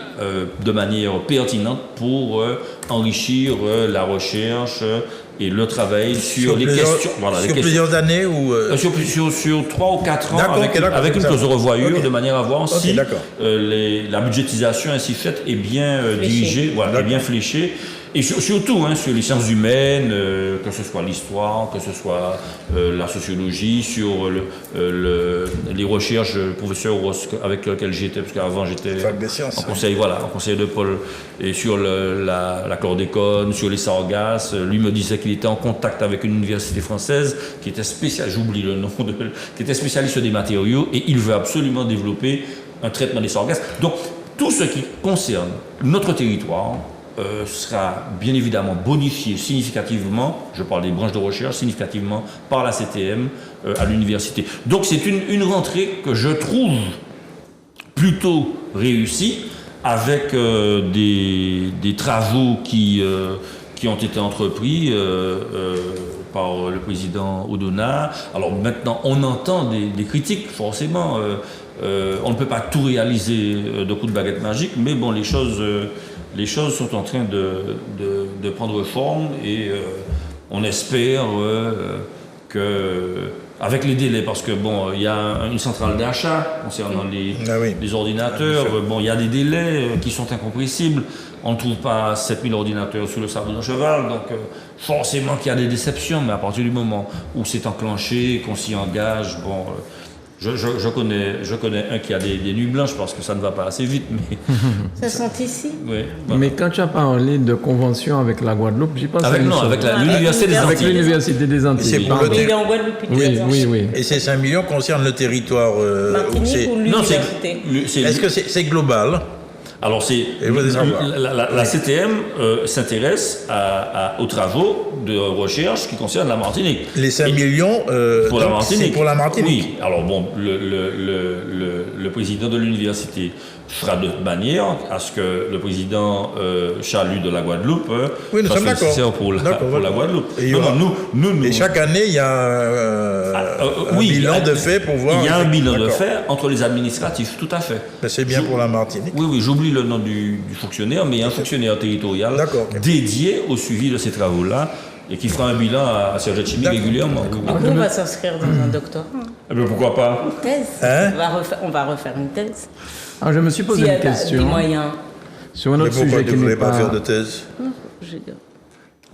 de manière pertinente pour enrichir la recherche et le travail sur les questions. Voilà, sur plusieurs années ou sur 3 ou 4 ans, avec une clause de revoyure, de manière à voir si la budgétisation ainsi faite est bien dirigée, est bien fléchée. Et surtout sur les sciences humaines, que ce soit l'histoire, que ce soit la sociologie, sur les recherches, le professeur avec lequel j'étais, parce qu'avant j'étais en conseil de Paul, et sur la chlordécone, sur les sargasses. Lui me disait qu'il était en contact avec une université française qui était spécialiste, j'oublie le nom, qui était spécialiste des matériaux, et il veut absolument développer un traitement des sargasses. Donc tout ce qui concerne notre territoire sera bien évidemment bonifié significativement, je parle des branches de recherche, significativement par la CTM à l'université. Donc c'est une rentrée que je trouve plutôt réussie, avec des travaux qui ont été entrepris par le président Odona. Alors maintenant, on entend des critiques, forcément. On ne peut pas tout réaliser de coups de baguette magique, mais bon, les choses sont en train de prendre forme, et on espère que, avec les délais, parce que bon, il y a une centrale d'achat concernant les ordinateurs, bon, il y a des délais qui sont incompressibles. On ne trouve pas 7000 ordinateurs sous le sabot d'un cheval, donc forcément qu'il y a des déceptions, mais à partir du moment où c'est enclenché, qu'on s'y engage, bon... Je connais un qui a des nuits blanches parce que ça ne va pas assez vite. Mais ça sent ici. Oui, voilà. Mais quand tu as parlé de convention avec la Guadeloupe, j'y pense avec l'Université des Antilles. Avec l'Université des Antilles. Il est en Guadeloupe. Oui. Et ces 5 millions concernent le territoire Martinique ou l'université? Est-ce que c'est global? Alors, la CTM s'intéresse aux travaux de recherche qui concernent la Martinique. Les 5 millions pour la Martinique. C'est pour la Martinique. Oui. Alors bon, le président de l'université fera de manière à ce que le président Chalut de la Guadeloupe fasse le nécessaire pour la Guadeloupe. Et chaque année, il y a un bilan de fait pour voir... Il y a un bilan de fait entre les administratifs, tout à fait. Ben, c'est bien pour la Martinique. Oui, j'oublie le nom du fonctionnaire, mais il y a un fonctionnaire territorial dédié au suivi de ces travaux-là, et qui fera un bilan à Serge Chimie régulièrement. On va s'inscrire dans un doctorat. Pourquoi pas? Une thèse. On va refaire une thèse. Alors, je me suis posé une question. Des moyens. Sur un autre sujet qui n'est pas... faire de thèse?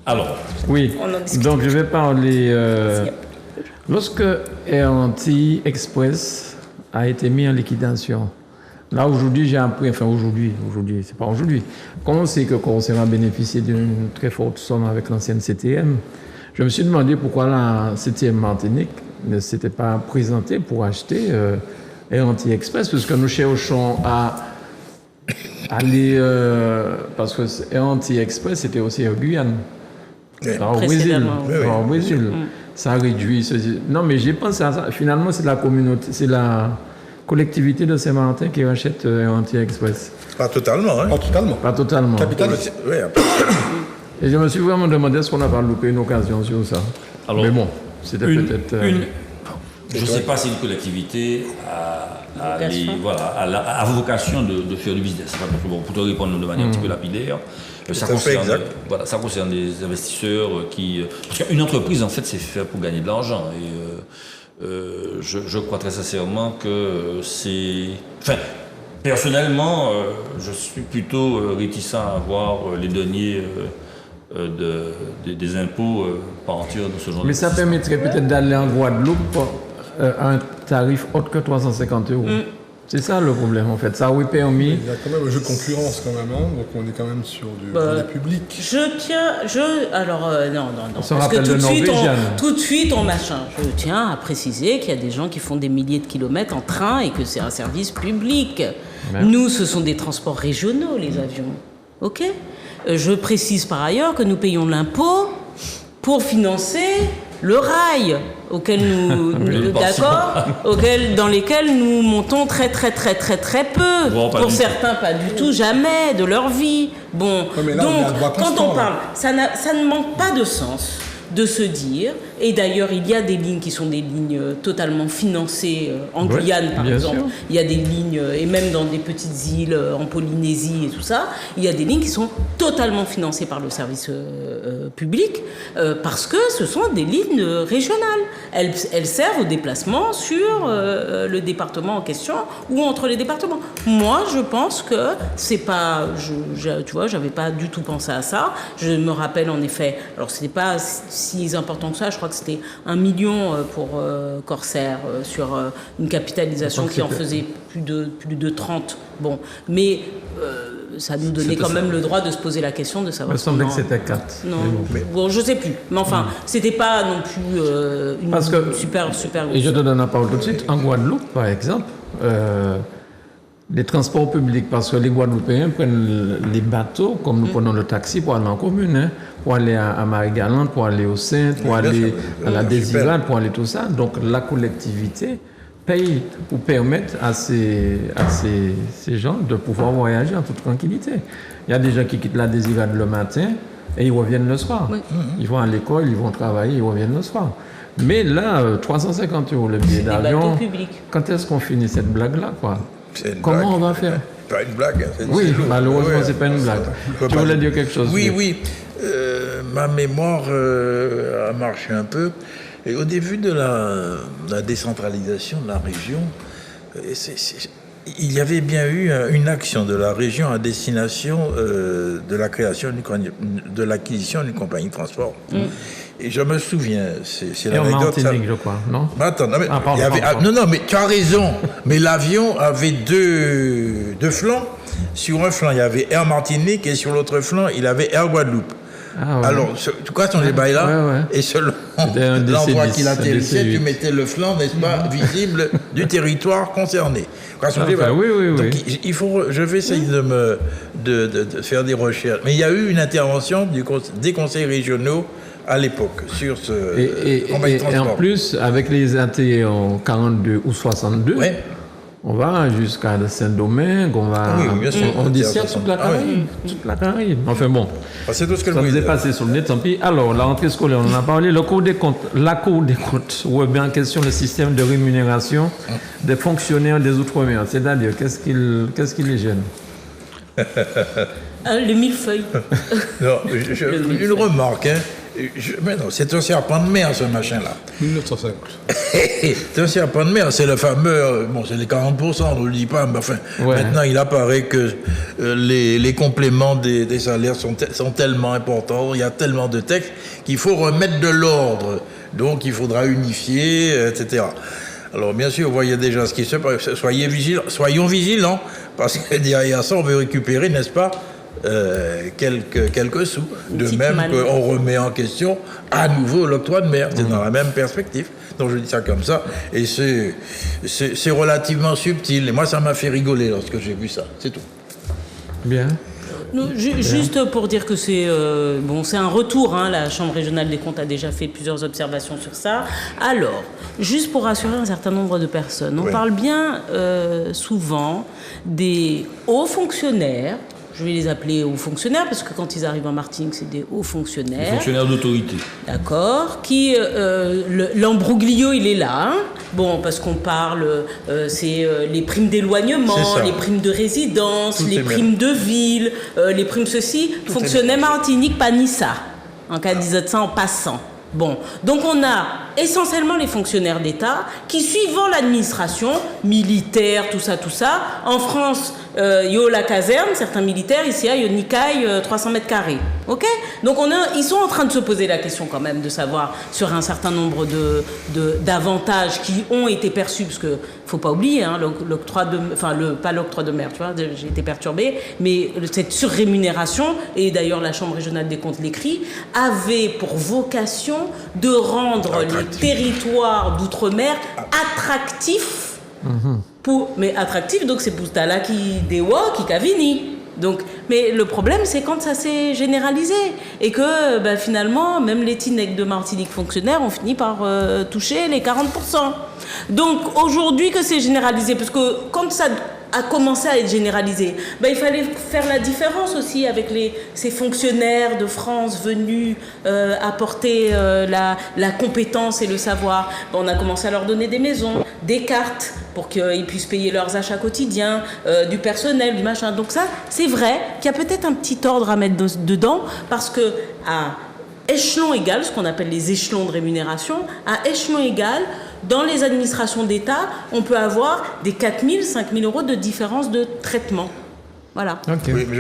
Alors. Oui, donc je vais parler... Lorsque Air Antilles Express a été mis en liquidation, là aujourd'hui j'ai appris, aujourd'hui, c'est pas aujourd'hui, quand on sait que Corsair a bénéficié d'une très forte somme avec l'ancienne CTM, je me suis demandé pourquoi la CTM Martinique ne s'était pas présentée pour acheter Air Antilles Express, parce que nous cherchons à aller, parce que Air Antilles Express c'était aussi en Guyane, au Brésil. Ça réduit. Non, mais j'ai pensé à ça. Finalement, c'est la communauté, c'est la collectivité de Saint-Martin qui rachète Air Antilles Express. Pas totalement, hein? Pas totalement. Capitaliste. Oui, et je me suis vraiment demandé est-ce qu'on n'a pas loupé une occasion sur ça. Alors, mais bon, c'était peut-être... Je ne sais pas si une collectivité a vocation de faire du business. Pour te répondre de manière un petit peu lapidaire, ça concerne des investisseurs qui... Parce qu'une entreprise, en fait, c'est fait pour gagner de l'argent. Et je crois très sincèrement que c'est... Enfin, personnellement, je suis plutôt réticent à voir les deniers des impôts partir de ce genre de... Mais ça permettrait peut-être d'aller en Guadeloupe à un tarif autre que 350 €. C'est ça le problème en fait. Ça aurait permis. Il y a quand même un jeu de concurrence quand même, hein. Donc on est quand même sur du public. Non. Parce que tout de suite on machin. Je tiens à préciser qu'il y a des gens qui font des milliers de kilomètres en train et que c'est un service public. Même. Nous, ce sont des transports régionaux, les avions. Ok. Je précise par ailleurs que nous payons l'impôt pour financer le rail auquel dans lesquels nous montons très peu. Pour certains, pas du tout, jamais de leur vie. Bon, donc quand on parle, ça ne manque pas de sens de se dire, et d'ailleurs il y a des lignes qui sont des lignes totalement financées en Guyane par exemple, sûr. Il y a des lignes, et même dans des petites îles en Polynésie et tout ça, il y a des lignes qui sont totalement financées par le service public, parce que ce sont des lignes régionales. Elles servent au déplacement sur le département en question ou entre les départements. Moi, je pense que c'est pas... tu vois, j'avais pas du tout pensé à ça. Je me rappelle en effet... Alors, c'était pas si important que ça. Je crois que c'était 1 million pour Corsair sur une capitalisation qui en faisait plus de 30. Bon, mais... ça nous donnait quand même le droit de se poser la question de savoir... Il me semblait que c'était 4. Non, bon, je sais plus. Mais enfin, c'était pas non plus une super et je te donne la parole tout de suite. En Guadeloupe, par exemple, les transports publics, parce que les Guadeloupéens prennent les bateaux, comme nous prenons le taxi pour aller en commune, hein, pour aller à Marie-Galante, pour aller au Sainte, pour aller à la Désirade, pour aller tout ça. Donc la collectivité paye ou permettre à ces gens de pouvoir voyager en toute tranquillité. Il y a des gens qui quittent la Désirade le matin et ils reviennent le soir. Oui. Ils vont à l'école, ils vont travailler, ils reviennent le soir. Mais là, 350 € le billet d'avion. Quand est-ce qu'on finit cette blague-là, quoi? Comment on va faire? Pas une blague. Oui, malheureusement, c'est pas une blague. Tu voulais dire quelque chose? Oui. Ma mémoire a marché un peu. Et au début de la décentralisation de la région, il y avait bien eu une action de la région à destination de la création de l'acquisition d'une compagnie de transport. Et je me souviens, c'est l'anecdote. Martinique, je crois, non? Attends, non, mais tu as raison. Mais l'avion avait deux flancs. Sur un flanc, il y avait Air Martinique et sur l'autre flanc, il avait Air Guadeloupe. Ah ouais. Alors, tu vois, les bails là, et selon l'endroit qu'il atterrissait, tu mettais le flanc, n'est-ce pas, visible du territoire concerné. Oui. Donc, je vais essayer de faire des recherches. Mais il y a eu une intervention des conseils régionaux à l'époque sur ce compagnie de transport. Et en plus, avec les AT en 42 ou 62, on va jusqu'à Saint-Domingue, on dessert toute la Caraïbe. Toute la Caraïbe. Enfin bon, c'est tout ce que ça nous est passé sur le nez, tant pis. Alors, la rentrée scolaire, on en a parlé. La Cour des comptes remet en question le système de rémunération des fonctionnaires des Outre-mer. C'est-à-dire, qu'est-ce qui les gêne? Le millefeuille. Non, une remarque, hein. Mais non, c'est un serpent de mer, ce machin-là. 1950. C'est un serpent de mer, c'est le fameux... c'est les 40%, on ne le dit pas, mais enfin, maintenant, il apparaît que les compléments des salaires sont tellement importants, il y a tellement de textes qu'il faut remettre de l'ordre. Donc, il faudra unifier, etc. Alors, bien sûr, vous voyez déjà ce qui se passe. Soyons vigilants, parce que derrière ça, on veut récupérer, n'est-ce pas, quelques sous. De même qu'on remet en question à nouveau l'octroi de mer. C'est dans la même perspective. Donc je dis ça comme ça. Et c'est relativement subtil. Et moi, ça m'a fait rigoler lorsque j'ai vu ça. C'est tout. Bien. Juste pour dire que c'est un retour, hein, la Chambre régionale des comptes a déjà fait plusieurs observations sur ça. Alors, juste pour rassurer un certain nombre de personnes, on parle bien souvent des hauts fonctionnaires. Je vais les appeler hauts fonctionnaires parce que quand ils arrivent en Martinique, c'est des hauts fonctionnaires. Des fonctionnaires d'autorité. D'accord. Qui l'embroglio, il est là. Hein. Bon, parce qu'on parle, c'est les primes d'éloignement, les primes de résidence, les primes de ville, les primes ceci. Fonctionnaire Martinique, pas ni ça. En cas de ça en passant. Bon, donc on a essentiellement les fonctionnaires d'État qui, suivant l'administration militaire, tout ça, en France, yo la caserne, certains militaires, ici, yo Nicaille, 300 mètres carrés. Ok? Donc ils sont en train de se poser la question quand même de savoir sur un certain nombre d'avantages qui ont été perçus, parce que faut pas oublier, hein, pas l'octroi de mer, tu vois, j'ai été perturbée, mais cette surrémunération, et d'ailleurs la Chambre régionale des comptes l'écrit, avait pour vocation de rendre les territoires d'outre-mer attractifs. Mais attractifs, donc c'est pour Tala qui Dewa, qui Cavini. Donc, mais le problème, c'est quand ça s'est généralisé et que finalement, même les Tinec de Martinique fonctionnaires ont fini par toucher les 40%. Donc aujourd'hui que c'est généralisé, parce que quand ça a commencé à être généralisé. Il fallait faire la différence aussi avec ces fonctionnaires de France venus apporter la compétence et le savoir. On a commencé à leur donner des maisons, des cartes pour qu'ils puissent payer leurs achats quotidiens, du personnel, du machin. Donc ça, c'est vrai qu'il y a peut-être un petit ordre à mettre dedans parce que à échelon égal, ce qu'on appelle les échelons de rémunération, à échelon égal, dans les administrations d'État, on peut avoir des 4 000, 5 000 euros de différence de traitement. Voilà. Okay. Oui, mais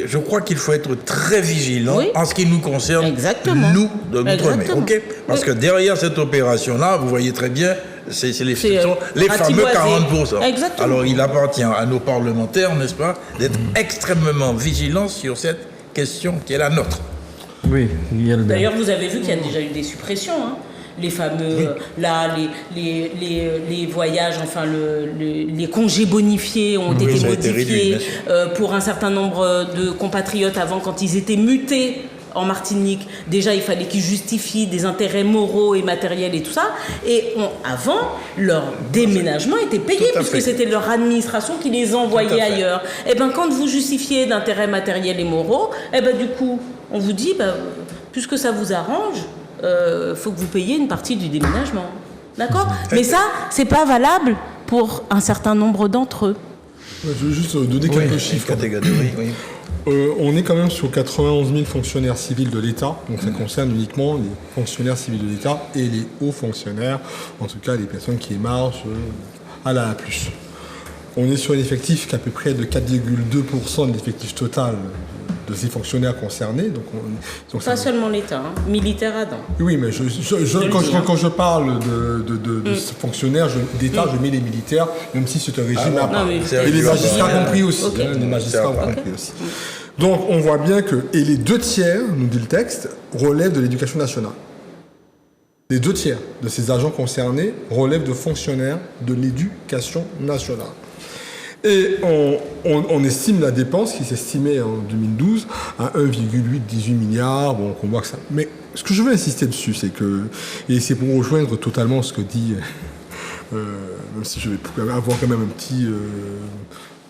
je crois qu'il faut être très vigilant en ce qui nous concerne, Exactement. Nous, de l'outre-mer. Okay, parce que derrière cette opération-là, vous voyez très bien, c'est les fameux 40%. Exactement. Alors, il appartient à nos parlementaires, n'est-ce pas, d'être extrêmement vigilants sur cette question qui est la nôtre. Oui, d'ailleurs, vous avez vu qu'il y a déjà eu des suppressions, hein. Les fameux, les voyages, enfin les congés bonifiés ont été modifiés pour un certain nombre de compatriotes avant, quand ils étaient mutés en Martinique. Déjà, il fallait qu'ils justifient des intérêts moraux et matériels et tout ça. Et avant, leur déménagement était payé puisque c'était leur administration qui les envoyait ailleurs. Et quand vous justifiez d'intérêts matériels et moraux, du coup, on vous dit, puisque ça vous arrange, faut que vous payiez une partie du déménagement. D'accord ? Mais ça, c'est pas valable pour un certain nombre d'entre eux. Je veux juste donner quelques chiffres. On est quand même sur 91 000 fonctionnaires civils de l'État, donc ça concerne uniquement les fonctionnaires civils de l'État et les hauts fonctionnaires, en tout cas les personnes qui émargent à la A+. On est sur un effectif qui est à peu près de 4,2% de l'effectif total de ces fonctionnaires concernés. Donc pas seulement l'État, militaire Adam. Oui, mais quand je parle de fonctionnaires d'État, je mets les militaires, même si c'est un régime à part. Et les magistrats compris aussi. Les magistrats compris aussi. Donc on voit bien que, et les 2/3, nous dit le texte, relèvent de l'éducation nationale. Les 2/3 de ces agents concernés relèvent de fonctionnaires de l'éducation nationale. Et on estime la dépense qui s'estimait en 2012 à 1,818 milliards. Bon, on voit que ça. Mais ce que je veux insister dessus, c'est que, et c'est pour rejoindre totalement ce que dit, même si je vais avoir quand même un petit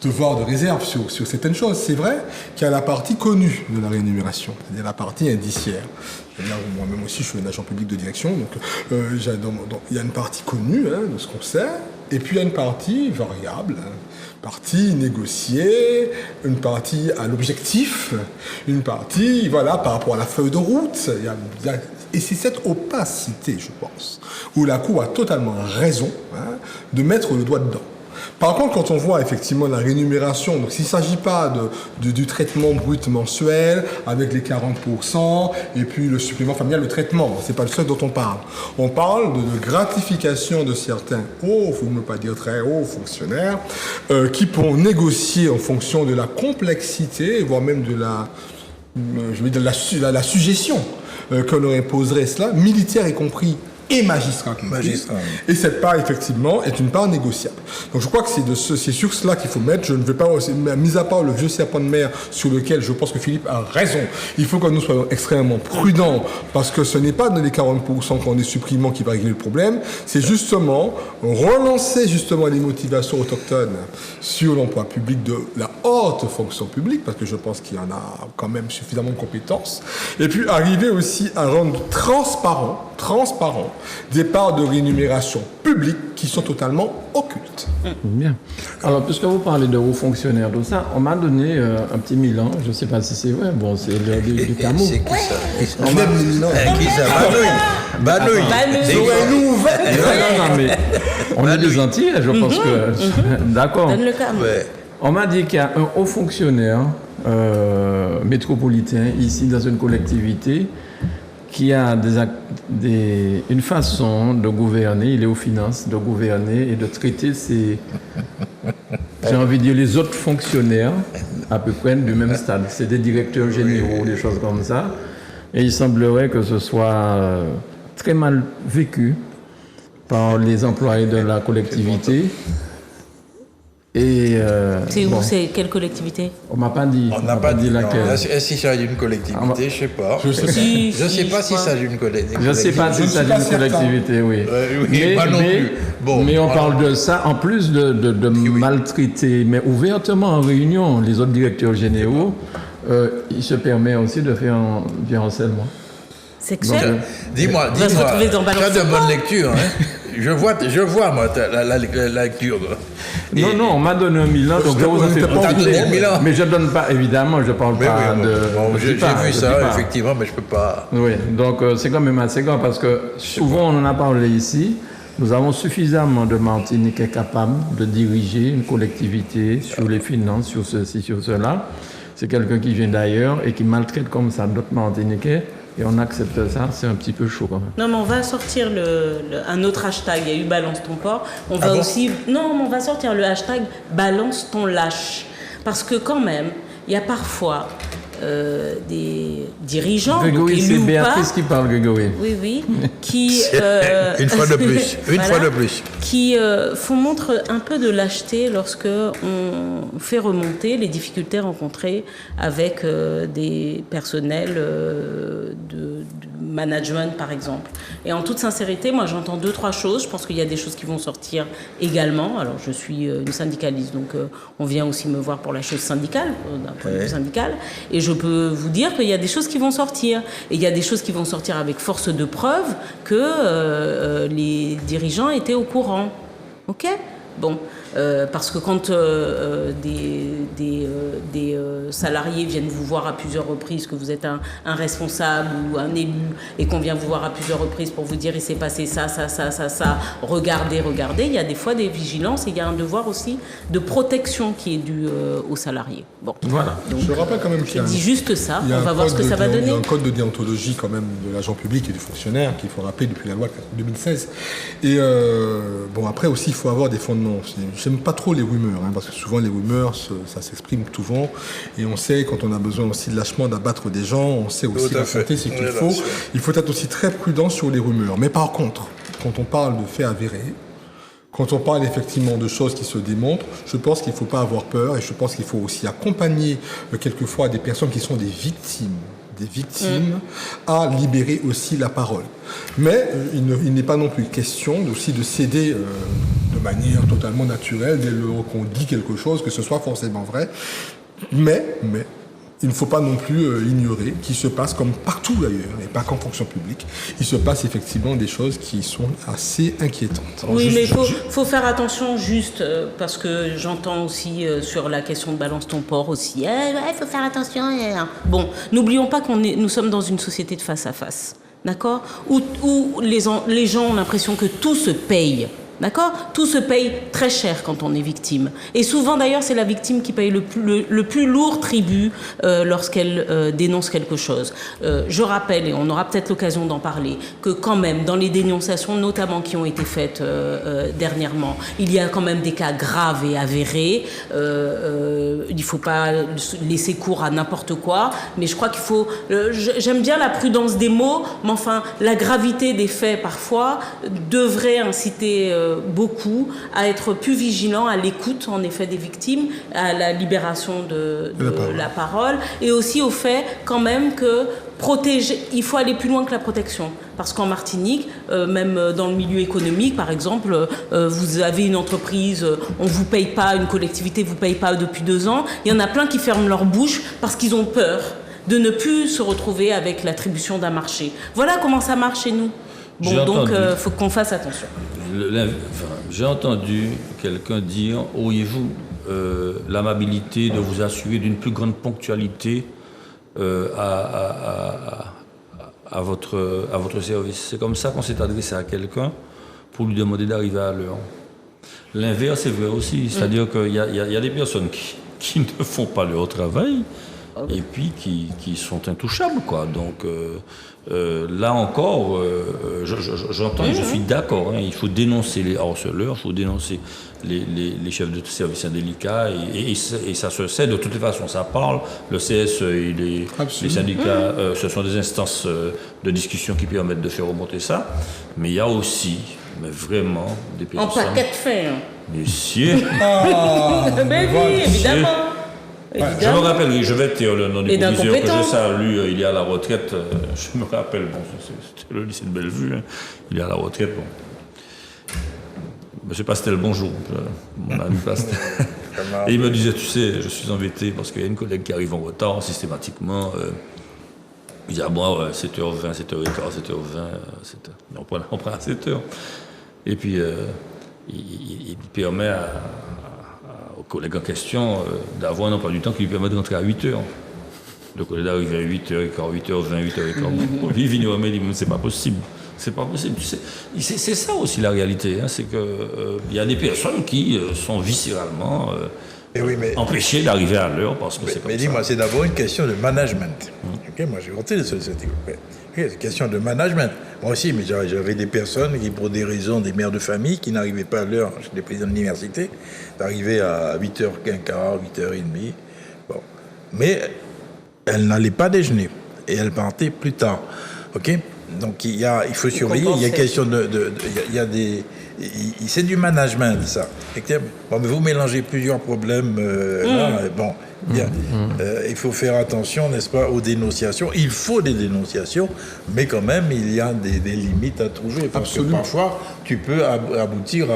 devoir de réserve sur certaines choses, c'est vrai qu'il y a la partie connue de la rémunération, c'est-à-dire la partie indiciaire. Moi-même aussi, je suis un agent public de direction, donc il y a une partie connue de ce qu'on sait, et puis il y a une partie variable. Partie négociée, une partie à l'objectif, une partie, par rapport à la feuille de route. Et c'est cette opacité, je pense, où la Cour a totalement raison de mettre le doigt dedans. Par contre, quand on voit effectivement la rémunération, donc s'il ne s'agit pas du traitement brut mensuel avec les 40% et puis le supplément familial, le traitement, c'est pas le seul dont on parle. On parle de gratification de certains hauts, il faut ne pas dire très hauts fonctionnaires, qui pourront négocier en fonction de la complexité, voire même de la suggestion que leur imposerait cela, militaire y compris, et magistrat. Et cette part, effectivement, est une part négociable. Donc je crois que c'est sur cela qu'il faut mettre. Je ne vais pas, mis à part le vieux serpent de mer sur lequel je pense que Philippe a raison, il faut que nous soyons extrêmement prudents parce que ce n'est pas dans les 40% qu'on est supprimant qui va régler le problème, c'est justement relancer justement les motivations autochtones sur l'emploi public de la haute fonction publique, parce que je pense qu'il y en a quand même suffisamment de compétences, et puis arriver aussi à rendre transparent des parts de rémunération publique qui sont totalement occultes. Bien. Alors, puisque vous parlez de hauts fonctionnaires, tout ça, on m'a donné un petit Milan, je ne sais pas si c'est vrai, bon, c'est l'heure du Camus. C'est qui ça? Qui ça? Banouille. Non, mais on est des Antilles, je pense que... D'accord. Donne le Camus. On m'a dit qu'il y a un haut fonctionnaire métropolitain, ici, dans une collectivité, qui a une façon de gouverner, il est aux finances, de gouverner et de traiter j'ai envie de dire, les autres fonctionnaires à peu près du même stade. C'est des directeurs généraux, des choses comme ça. Et il semblerait que ce soit très mal vécu par les employés de la collectivité. Et C'est où? C'est quelle collectivité? On m'a pas dit. On n'a pas dit laquelle. laquelle. Est-ce qu'il s'agit d'une collectivité? Je sais pas. Je sais pas. Je sais pas s'il s'agit d'une collectivité. Je ne sais pas si ça d'une collectivité, oui. Oui, moi non plus. Bon, mais on voilà. parle de ça, en plus de maltraiter, mais ouvertement en réunion, les autres directeurs généraux, il se permet aussi de faire du harcèlement. Sexuel? Dis-moi, va se retrouver dans tu as Balance de ton bonnes port. lectures. Hein? Je vois, moi, la lecture. Non, on m'a donné 1 000 ans, donc je vous en fais On t'a donné profiter. 1 000 ans. Mais je ne donne pas, évidemment, je ne parle Mais pas oui, de... bon, je j'ai dis pas, vu je ça, dis pas. effectivement, mais je peux pas. Oui, donc c'est quand même assez grave parce que souvent on en a parlé ici. Nous avons suffisamment de Martiniquais capables de diriger une collectivité sur les finances, sur ceci, sur cela. C'est quelqu'un qui vient d'ailleurs et qui maltraite comme ça d'autres Martiniquais et on accepte ça, c'est un petit peu chaud quand même. Non, mais on va sortir un autre hashtag. Il y a eu Balance ton port. On va bon aussi. Non, mais on va sortir le hashtag Balance ton lâche. Parce que, quand même, il y a parfois des dirigeants. Grégory, donc c'est élus ou Béatrice pas, qui parle, Grégory. Oui, qui. Une fois de plus. Une fois de plus. Qui font montre un peu de lâcheté lorsque on fait remonter les difficultés rencontrées avec des personnels de management, par exemple. Et en toute sincérité, moi, j'entends 2-3 choses. Je pense qu'il y a des choses qui vont sortir également. Alors, je suis une syndicaliste, donc on vient aussi me voir pour la chose syndicale, d'un point de vue syndical. Et je peux vous dire qu'il y a des choses qui vont sortir. Et il y a des choses qui vont sortir avec force de preuve que les dirigeants étaient au courant. OK ? Bon. Parce que quand des salariés viennent vous voir à plusieurs reprises, que vous êtes un responsable ou un élu, et qu'on vient vous voir à plusieurs reprises pour vous dire il s'est passé ça, regardez, il y a des fois des vigilances et il y a un devoir aussi de protection qui est dû aux salariés. Bon. Voilà. Donc, Je rappelle quand même qu'il y a je dis juste ça, il y a on va un voir ce que code ça va Il y donner. a un code de déontologie quand même de l'agent public et du fonctionnaire qu'il faut rappeler depuis la loi de 2016. Et bon, après aussi, il faut avoir des fondements. J'aime pas trop les rumeurs, hein, parce que souvent les rumeurs, ça s'exprime souvent. Et on sait, quand on a besoin aussi de lâchement d'abattre des gens, on sait aussi Tout à la fait. santé, c'est qu'il Oui, faut. là-dessus. Il faut être aussi très prudent sur les rumeurs. Mais par contre, quand on parle de faits avérés, quand on parle effectivement de choses qui se démontrent, je pense qu'il ne faut pas avoir peur et je pense qu'il faut aussi accompagner quelquefois des personnes qui sont des victimes à libérer aussi la parole. Mais il n'est pas non plus question aussi de céder de manière totalement naturelle dès lors qu'on dit quelque chose, que ce soit forcément vrai. Mais il ne faut pas non plus ignorer qu'il se passe, comme partout d'ailleurs, et pas qu'en fonction publique, il se passe effectivement des choses qui sont assez inquiétantes. Alors, Oui, juste- mais il faut faire attention juste, parce que j'entends aussi sur la question de Balance ton port aussi. Il faut faire attention. Bon, n'oublions pas nous sommes dans une société de face à face, d'accord, où les gens ont l'impression que tout se paye. D'accord ? Tout se paye très cher quand on est victime. Et souvent, d'ailleurs, c'est la victime qui paye le plus lourd tribut lorsqu'elle dénonce quelque chose. Je rappelle, et on aura peut-être l'occasion d'en parler, que quand même, dans les dénonciations, notamment qui ont été faites dernièrement, il y a quand même des cas graves et avérés. Il ne faut pas laisser cours à n'importe quoi, mais je crois qu'il faut... J'aime bien la prudence des mots, mais enfin, la gravité des faits, parfois, devrait inciter... beaucoup à être plus vigilant à l'écoute en effet des victimes, à la libération de la parole et aussi au fait quand même que protéger, il faut aller plus loin que la protection parce qu'en Martinique, même dans le milieu économique par exemple, vous avez une entreprise, on vous paye pas, une collectivité vous paye pas depuis 2 ans, il y en a plein qui ferment leur bouche parce qu'ils ont peur de ne plus se retrouver avec l'attribution d'un marché. Voilà comment ça marche chez nous. Bon, donc il faut qu'on fasse attention. J'ai entendu quelqu'un dire, auriez-vous l'amabilité de vous assurer d'une plus grande ponctualité à votre service. C'est comme ça qu'on s'est adressé à quelqu'un pour lui demander d'arriver à l'heure. L'inverse est vrai aussi, c'est-à-dire qu'il y a des personnes qui ne font pas leur travail et puis qui sont intouchables, quoi. Donc là encore, j'entends et je suis d'accord, hein, il faut dénoncer les harceleurs, il faut dénoncer les chefs de service indélicats et ça se sait, de toutes les façons, ça parle, le CSE et les syndicats, ce sont des instances de discussion qui permettent de faire remonter ça, mais il y a aussi, mais vraiment, des personnes... En paquet de fer. Monsieur. Mais oui, évidemment. Je me rappelle, je vais te dire le nom du Et proviseur que je d'incompétent. salue, il est à la retraite. Je me rappelle, bon, c'était le lycée de Bellevue, hein. Il est à la retraite, bon. Je ne sais pas si c'était le bonjour, mon ami Pasteur. Et il me disait, tu sais, je suis embêté parce qu'il y a une collègue qui arrive en retard systématiquement. Il dit, ah bon, 7h20, 7h15, 7h20, on prend à 7h. Et puis, il permet au collègue en question d'avoir un emploi du temps qui lui permet de rentrer à 8h. Le collègue arrive à 8h15, 8h20, 8h15. Puis il vient au mail, il me dit, c'est pas possible. C'est pas possible. Tu sais, c'est ça aussi la réalité. Hein, c'est qu'il y a des personnes qui sont viscéralement empêchées d'arriver à l'heure parce que c'est comme ça. Mais dis-moi, c'est d'abord une question de management. Okay, moi, j'ai voté de cette c'est une question de management. Moi aussi, mais j'avais des personnes qui, pour des raisons, des mères de famille, qui n'arrivaient pas à l'heure, j'étais président de l'université, d'arriver à 8h15, 8h30. Bon. Mais elles n'allaient pas déjeuner et elles partaient plus tard. OK ? Donc il faut surveiller, il y a question c'est du management ça. Bon, mais vous mélangez plusieurs problèmes là, bon, bien. Il faut faire attention, n'est-ce pas, aux dénonciations. Il faut des dénonciations, mais quand même il y a des limites à trouver parce que parfois tu peux aboutir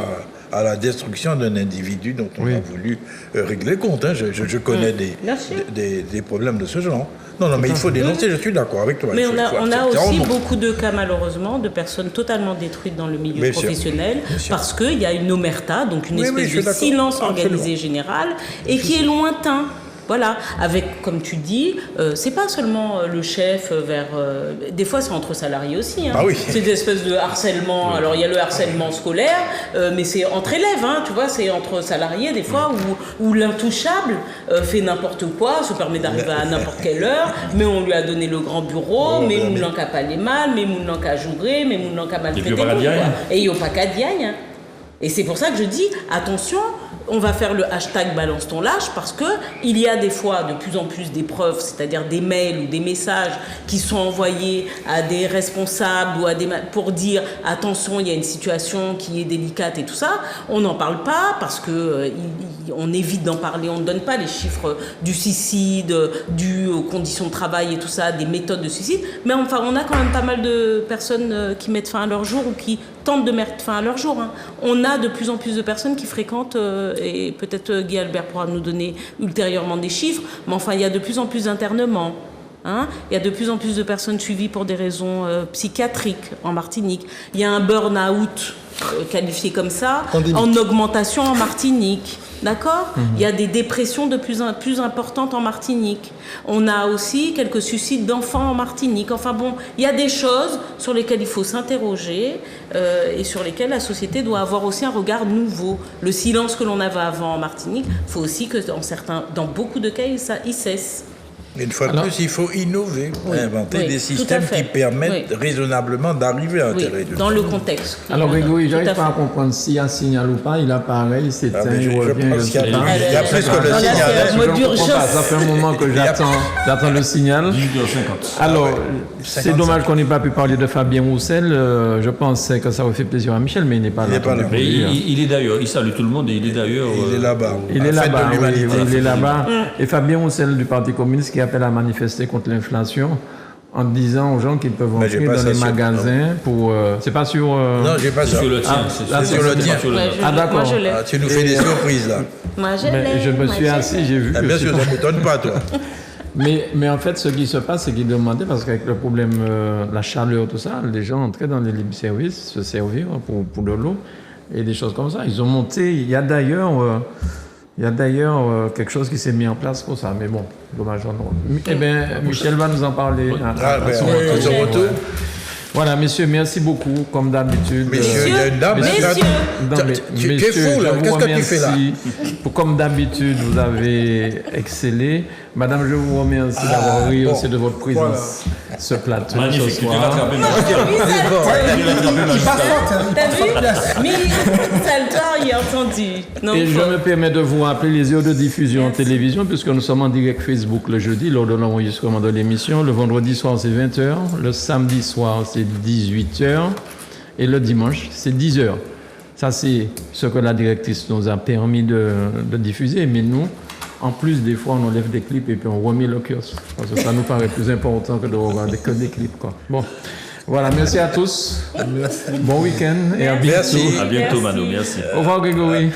à la destruction d'un individu dont on a voulu régler le compte. Hein. Je connais des problèmes de ce genre. Non, mais il faut dénoncer, je suis d'accord avec toi. Mais on a aussi beaucoup de cas, malheureusement, de personnes totalement détruites dans le milieu professionnel parce qu'il y a une omerta, donc une espèce de silence organisé général, et qui est lointain. Voilà, avec, comme tu dis, c'est pas seulement le chef vers... des fois, c'est entre salariés aussi. Hein. Ah oui. C'est des espèces de harcèlement. Alors, il y a le harcèlement scolaire, mais c'est entre élèves, hein, tu vois, c'est entre salariés, des fois, où l'intouchable fait n'importe quoi, se permet d'arriver à n'importe quelle heure, mais on lui a donné le grand bureau, mais on n'a qu'à parler mal, mais on n'a qu'à jouer, mais on n'a qu'à maltraiter. Et il n'y a pas qu'à dire. Hein. Et c'est pour ça que je dis, attention, on va faire le hashtag balance ton lâche parce qu'il y a des fois de plus en plus des preuves, c'est-à-dire des mails ou des messages qui sont envoyés à des responsables ou pour dire attention, il y a une situation qui est délicate et tout ça. On n'en parle pas parce qu'on évite d'en parler, on ne donne pas les chiffres du suicide, dû aux conditions de travail et tout ça, des méthodes de suicide. Mais enfin, on a quand même pas mal de personnes qui mettent fin à leur jour ou qui tentent de mettre fin à leur jour. Hein. On a de plus en plus de personnes qui fréquentent, et peut-être Guy Albert pourra nous donner ultérieurement des chiffres, mais enfin, il y a de plus en plus d'internements. Hein. Il y a de plus en plus de personnes suivies pour des raisons psychiatriques en Martinique. Il y a un burn-out qualifié comme ça, en augmentation en Martinique. D'accord ? Il y a des dépressions de plus importantes en Martinique. On a aussi quelques suicides d'enfants en Martinique. Enfin bon, il y a des choses sur lesquelles il faut s'interroger et sur lesquelles la société doit avoir aussi un regard nouveau. Le silence que l'on avait avant en Martinique, il faut aussi que dans beaucoup de cas, il cesse. Une fois de plus, il faut innover, inventer des systèmes qui permettent raisonnablement d'arriver à un terrain de dans le contexte. Alors, Grégory, j'arrive pas à comprendre s'il y a un signal ou pas. Il apparaît, il s'éteint, il revient. Il y a plus que le signal. Je ne comprends pas. Ça fait un moment que j'attends le signal. 18h50. Alors, c'est dommage qu'on n'ait pas pu parler de Fabien Roussel. Je pensais que ça aurait fait plaisir à Michel, mais il n'est pas là. Mais il est d'ailleurs, il salue tout le monde et il est d'ailleurs... Il est là-bas. Il est là-bas, il est là-bas. Et Fabien Roussel du Parti communiste qui appelle à manifester contre l'inflation en disant aux gens qu'ils peuvent entrer dans les magasins pour... c'est pas sur... Non, j'ai pas ça. Sur le tien. C'est sur le tien. Ah d'accord. Tu nous fais des surprises là. Moi je l'ai. Je me suis assis, j'ai vu... Bien sûr, ça ne m'étonne pas toi. Mais en fait, ce qui se passe, c'est qu'ils demandaient, parce qu'avec le problème, la chaleur, tout ça, les gens entraient dans les libres-services, se servir pour de l'eau et des choses comme ça. Ils ont monté... Il y a d'ailleurs quelque chose qui s'est mis en place pour ça, mais bon, dommage. Eh bien, Michel va nous en parler à son retour. Voilà, messieurs, merci beaucoup, comme d'habitude. Messieurs, il y a une dame. Tu es fou, là. Qu'est-ce que tu fais là? Comme d'habitude, vous avez excellé. Madame, je vous remercie d'avoir ri aussi de votre présence ce plateau ce soir. T'as vu? Salvatore, il a entendu. Et je me permets de vous rappeler les heures de diffusion en télévision, puisque nous sommes en direct Facebook le jeudi, lors de l'enregistrement de l'émission. Le vendredi soir, c'est 20h. Le samedi soir, c'est 18h. Et le dimanche, c'est 10h. Ça, c'est ce que la directrice nous a permis de diffuser. Mais nous, en plus, des fois, on enlève des clips et puis on remet le kiosque. Parce que ça nous paraît plus important que de regarder que des clips, quoi. Bon. Voilà, merci à tous. Merci. Bon week-end et à bientôt. Merci. À bientôt, Mano. Merci. Au revoir, Grégory.